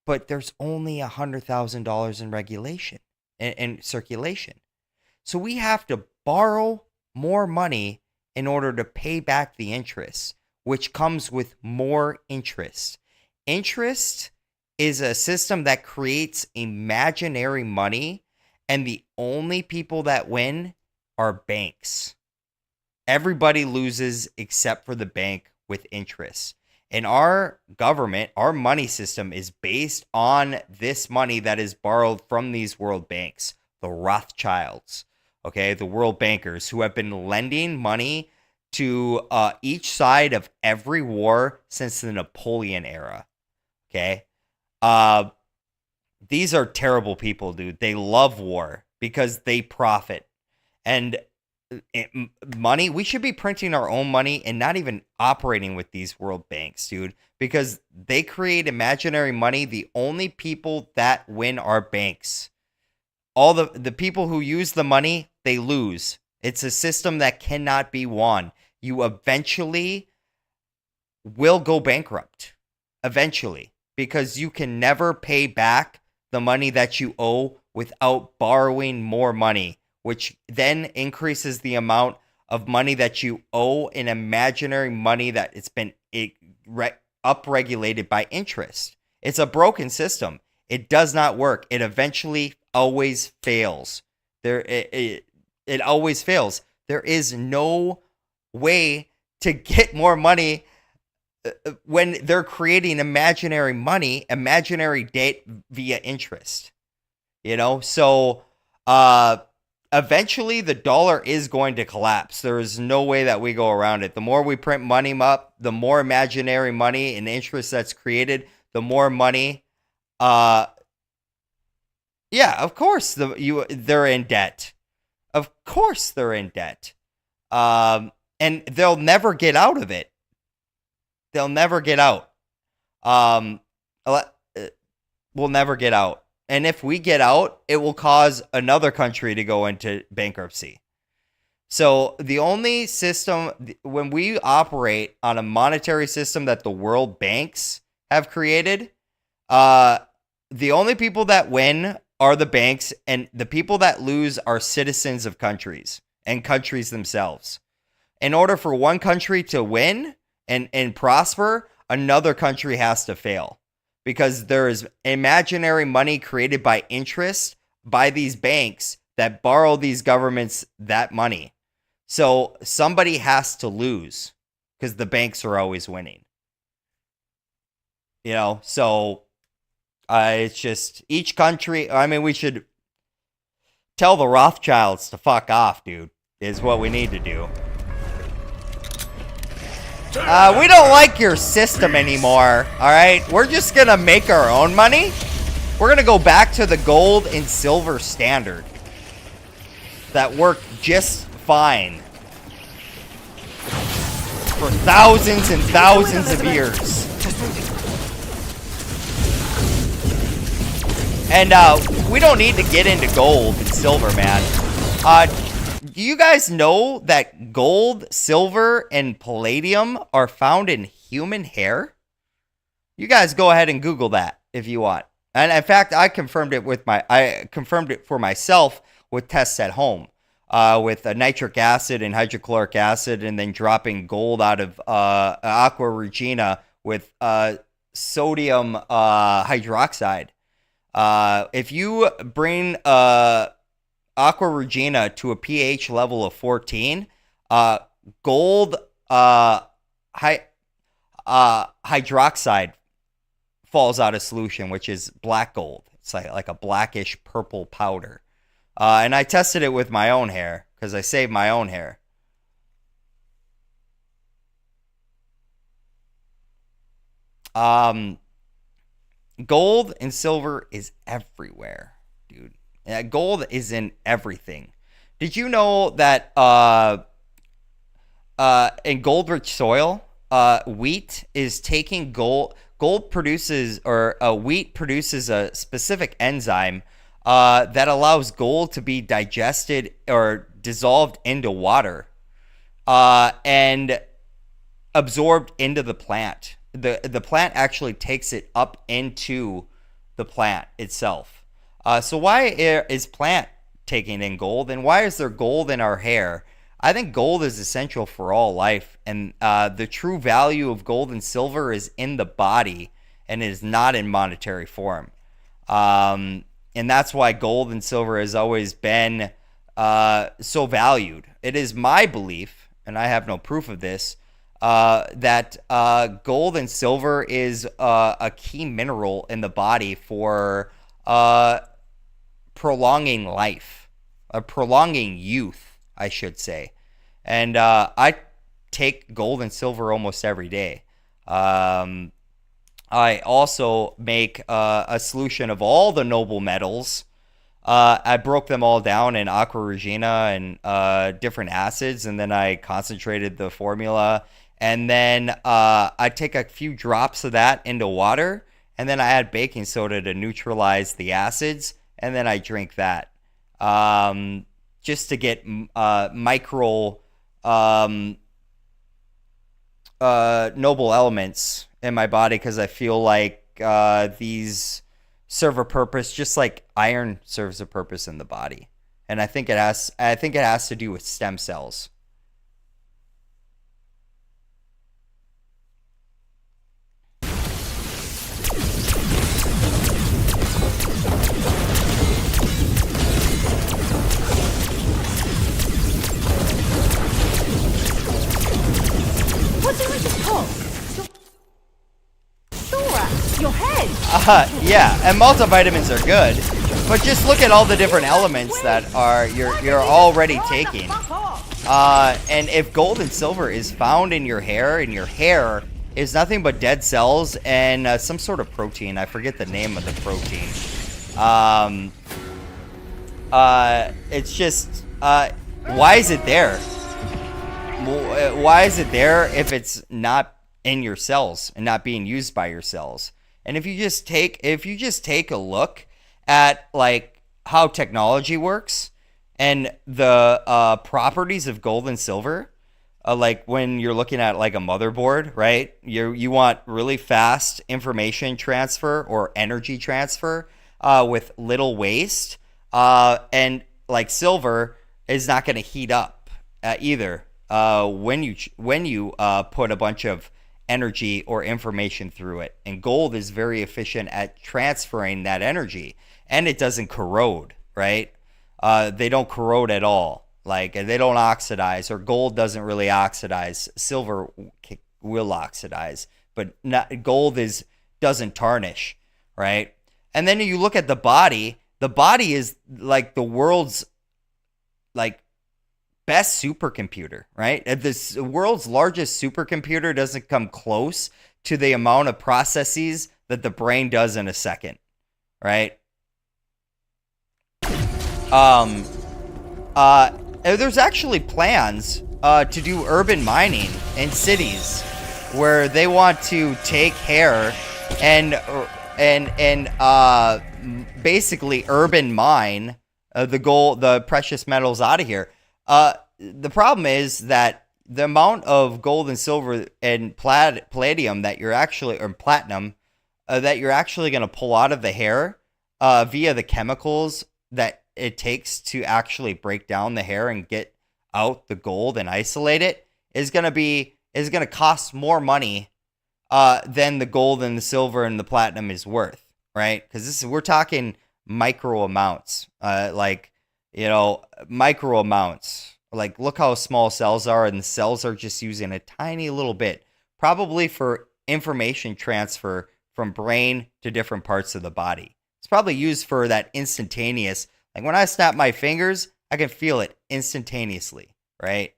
But there's only $100,000 in regulation in circulation. So we have to borrow more money in order to pay back the interest, which comes with more interest. Interest is a system that creates imaginary money, and the only people that win are banks. Everybody loses except for the bank with interest. And our government, our money system is based on this money that is borrowed from these world banks, the Rothschilds, okay, the world bankers who have been lending money to each side of every war since the Napoleon era, okay? These are terrible people, dude. They love war because they profit. And money. We should be printing our own money and not even operating with these world banks, dude, because they create imaginary money. The only people that win are banks. All the people who use the money, they lose. It's a system that cannot be won. You eventually will go bankrupt. Eventually. Because you can never pay back the money that you owe without borrowing more money, which then increases the amount of money that you owe in imaginary money that it's been upregulated by interest. It's a broken system. It does not work. It eventually always fails. It always fails. There is no way to get more money when they're creating imaginary money, imaginary debt via interest. You know, so eventually the dollar is going to collapse. There is no way that we go around it. The more we print money up, the more imaginary money and interest that's created, the more money. Yeah, of course they're in debt. Of course they're in debt. And they'll never get out of it. They'll never get out. We'll never get out. And if we get out, it will cause another country to go into bankruptcy. So the only system, when we operate on a monetary system that the world banks have created, the only people that win are the banks, and the people that lose are citizens of countries and countries themselves. In order for one country to win and prosper, another country has to fail. Because there is imaginary money created by interest by these banks that borrow these governments that money. So somebody has to lose because the banks are always winning. You know, so it's just each country. I mean, we should tell the Rothschilds to fuck off, dude, is what we need to do. We don't like your system anymore, alright? We're just gonna make our own money. We're gonna go back to the gold and silver standard that worked just fine for thousands and thousands of years. And we don't need to get into gold and silver, man. Do you guys know that gold, silver, and palladium are found in human hair? You guys go ahead and Google that if you want. And in fact, I confirmed it for myself with tests at home, with nitric acid and hydrochloric acid, and then dropping gold out of aqua regina with sodium hydroxide. If you bring aqua regina to a pH level of 14, gold hydroxide falls out of solution, which is black gold. It's like a blackish purple powder. And I tested it with my own hair because I saved my own hair. Gold and silver is everywhere, dude. Gold is in everything. Did you know that in gold-rich soil, wheat is taking gold. Gold produces, or wheat produces a specific enzyme that allows gold to be digested or dissolved into water and absorbed into the plant. The plant actually takes it up into the plant itself. So why is plant taking in gold, and why is there gold in our hair? I think gold is essential for all life, and the true value of gold and silver is in the body and is not in monetary form. And that's why gold and silver has always been so valued. It is my belief, and I have no proof of this, that gold and silver is a key mineral in the body for prolonging life, prolonging youth, I should say. And I take gold and silver almost every day. I also make a solution of all the noble metals I broke them all down in Aqua Regina and different acids, and then I concentrated the formula. And then I take a few drops of that into water, and then I add baking soda to neutralize the acids, and then I drink that. Just to get micro noble elements in my body, because I feel like these serve a purpose, just like iron serves a purpose in the body. And I think it has to do with stem cells. What's it with the top? Thorax, your head. Yeah, and multivitamins are good, but just look at all the different elements that you're already taking. And if gold and silver is found in your hair, is nothing but dead cells and some sort of protein. I forget the name of the protein. It's just why is it there? Why is it there if it's not in your cells and not being used by your cells? And if you just take a look at like how technology works and the properties of gold and silver, like when you're looking at like a motherboard, right? You want really fast information transfer or energy transfer with little waste, and like silver is not going to heat up either. When you put a bunch of energy or information through it, and gold is very efficient at transferring that energy, and it doesn't corrode, right? They don't corrode at all, like they don't oxidize, or gold doesn't really oxidize. Silver will oxidize, but gold doesn't tarnish, right? And then you look at the body is like the world's like best supercomputer, right? The world's largest supercomputer doesn't come close to the amount of processes that the brain does in a second, right? There's actually plans to do urban mining in cities where they want to take hair and basically urban mine the precious metals out of here. The problem is that the amount of gold and silver and palladium that you're actually, or platinum, that you're actually going to pull out of the hair via the chemicals that it takes to actually break down the hair and get out the gold and isolate it is going to cost more money than the gold and the silver and the platinum is worth, right? Because we're talking micro amounts, micro amounts. Like, look how small cells are, and the cells are just using a tiny little bit, probably for information transfer from brain to different parts of the body. It's probably used for that instantaneous, like when I snap my fingers, I can feel it instantaneously, right?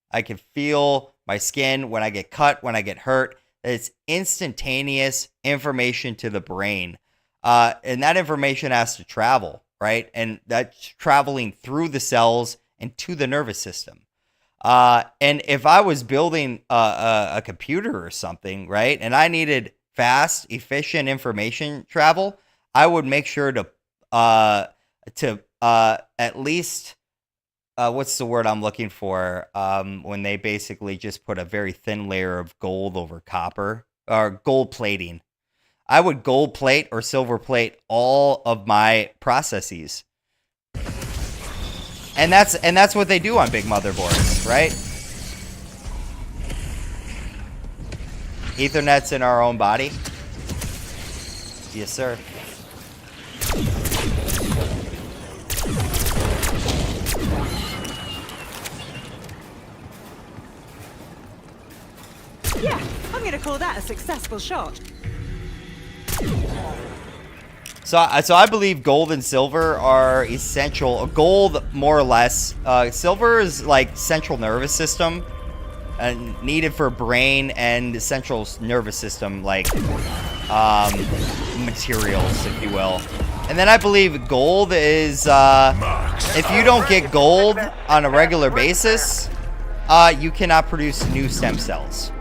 I can feel my skin when I get cut, when I get hurt. It's instantaneous information to the brain. And that information has to travel, right? And that's traveling through the cells and to the nervous system. And if I was building a computer or something, right, and I needed fast, efficient information travel, I would make sure to at least, what's the word I'm looking for? When they basically just put a very thin layer of gold over copper, or gold plating. I would gold plate or silver plate all of my processes. And that's what they do on big motherboards, right? Ethernet's in our own body. Yes, sir. Yeah, I'm gonna call that a successful shot. So I believe gold and silver are essential. Gold, more or less. Silver is like central nervous system, needed for brain and central nervous system, like materials, if you will. And then I believe gold is, if you don't get gold on a regular basis, you cannot produce new stem cells.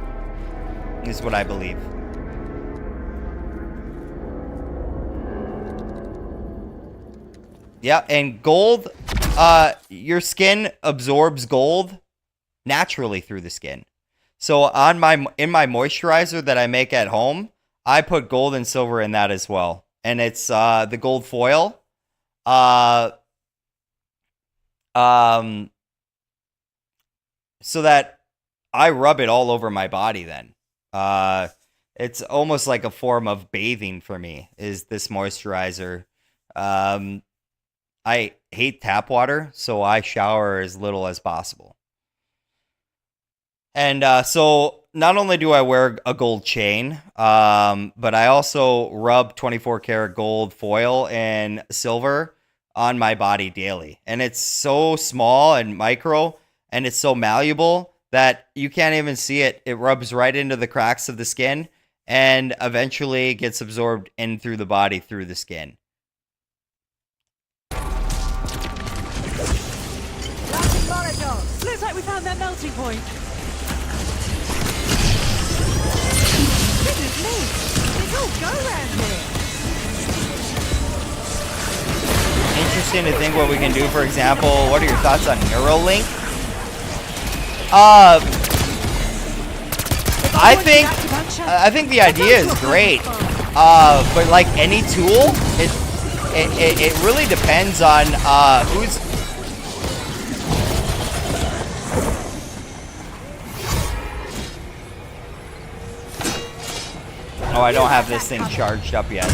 Is what I believe. Yeah, and gold, your skin absorbs gold naturally through the skin. So in my moisturizer that I make at home, I put gold and silver in that as well. And it's the gold foil. So that I rub it all over my body then. It's almost like a form of bathing for me, is this moisturizer. I hate tap water, so I shower as little as possible. And so not only do I wear a gold chain, but I also rub 24 karat gold foil and silver on my body daily. And it's so small and micro, and it's so malleable that you can't even see it. It rubs right into the cracks of the skin and eventually gets absorbed in through the body, through the skin. Looks like we found that melting point. Goodness me, it's all go round here. Interesting to think what we can do. For example, what are your thoughts on Neuralink? I think the idea is great. But like any tool, it really depends on who's. Oh, I don't have this thing charged up yet.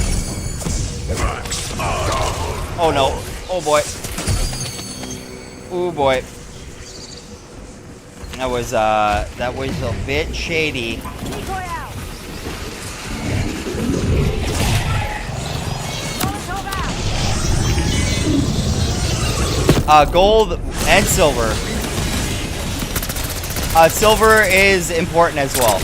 Oh no. Oh boy. Oh boy. That was a bit shady. Gold and silver. Silver is important as well.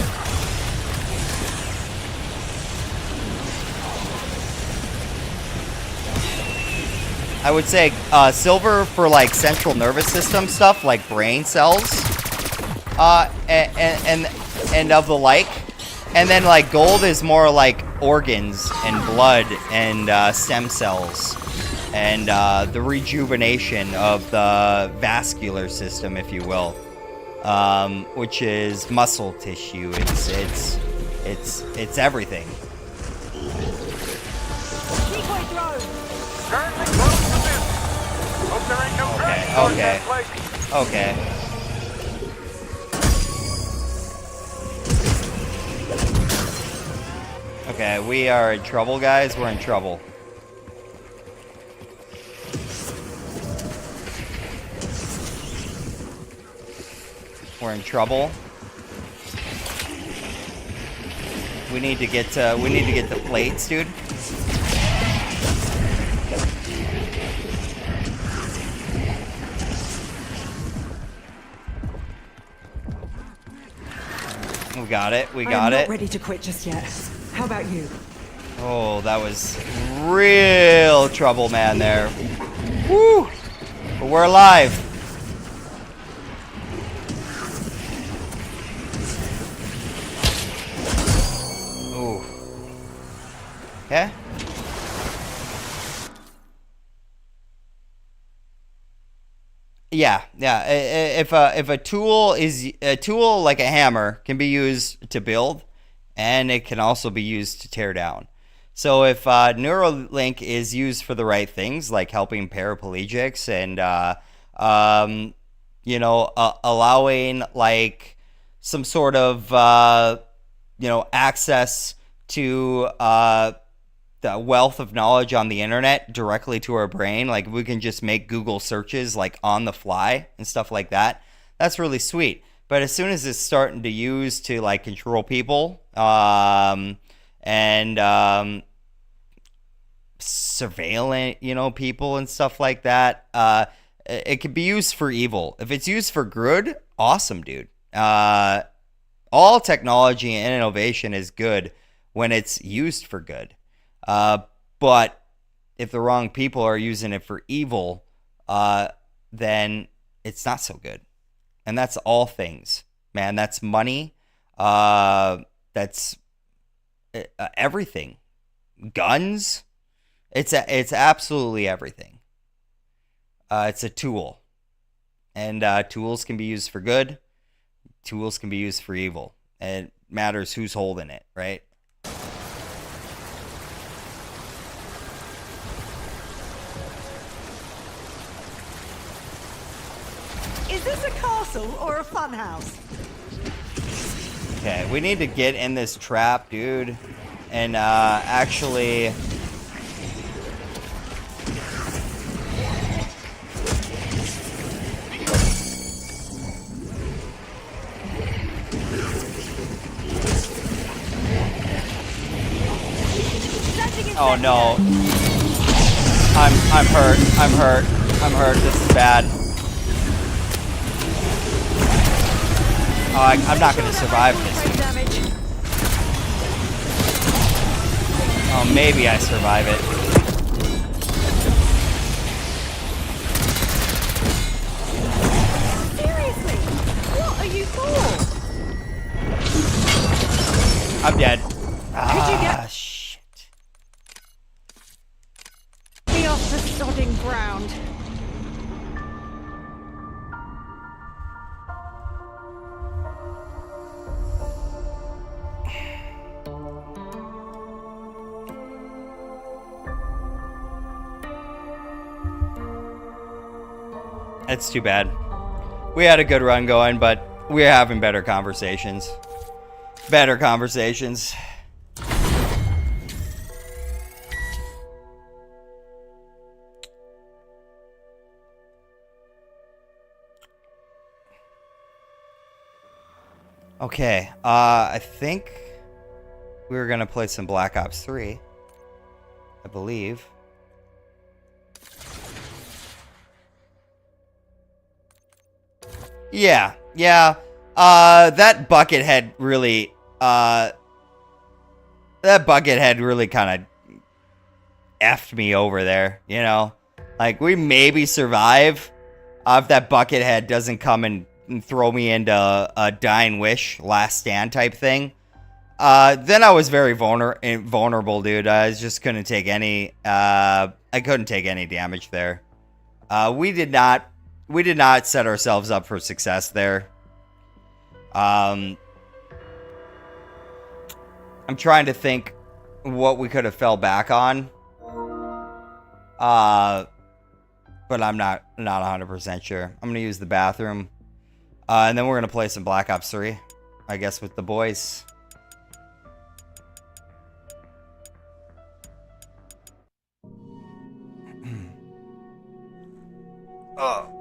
I would say silver for like central nervous system stuff, like brain cells, and of the like, and then like gold is more like organs and blood and stem cells, and the rejuvenation of the vascular system, if you will, which is muscle tissue. It's everything. Okay. Okay, we are in trouble, guys. We're in trouble. We're in trouble. We need to get the plates, dude. We got it. We got it. I'm not ready to quit just yet. How about you? Oh, that was real trouble, man, there. Woo! But we're alive. Ooh. Okay. Yeah. If a tool like a hammer can be used to build, and it can also be used to tear down. So if Neuralink is used for the right things, like helping paraplegics and allowing like some sort of access to the wealth of knowledge on the internet directly to our brain, like we can just make Google searches like on the fly and stuff like that, that's really sweet. But as soon as it's starting to use to like control people and surveilling people and stuff like that, it can be used for evil. If it's used for good, awesome, dude. All technology and innovation is good when it's used for good. But if the wrong people are using it for evil, then it's not so good. And that's all things, man. That's money. That's everything. Guns. It's absolutely everything. It's a tool. And tools can be used for good. Tools can be used for evil. It matters who's holding it, right? Is this a castle or a funhouse? Okay, we need to get in this trap, dude. And actually... Oh no. I'm hurt. I'm hurt. I'm hurt. This is bad. Oh, I'm not gonna survive this. Oh, maybe I survive it. Seriously? What are you for? I'm dead. Could you get Shit. me off the sodding ground? It's too bad. We had a good run going, but we're having better conversations. Better conversations. Okay, I think we were gonna play some Black Ops 3. I believe. Yeah. That Buckethead really, kind of effed me over there, you know? Like, we maybe survive if that Buckethead doesn't come and throw me into a dying wish, last stand type thing. Then I was very vulnerable, dude. I just couldn't take any, I couldn't take any damage there. We did not set ourselves up for success there. I'm trying to think what we could have fell back on. But I'm not 100% sure. I'm gonna use the bathroom. And then we're gonna play some Black Ops 3, I guess, with the boys. Oh.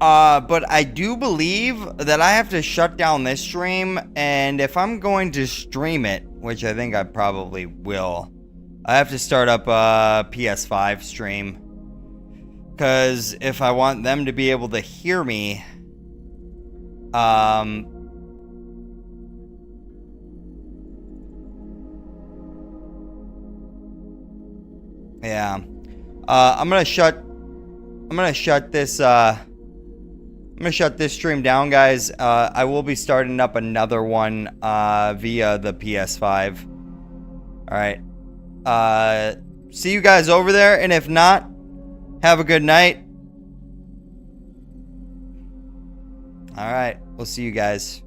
But I do believe that I have to shut down this stream, and if I'm going to stream it, which I think I probably will, I have to start up a PS5 stream. Because if I want them to be able to hear me, I Yeah. I'm gonna shut this stream down, guys. I will be starting up another one via the PS5. Alright. See you guys over there, and if not, have a good night. Alright, we'll see you guys.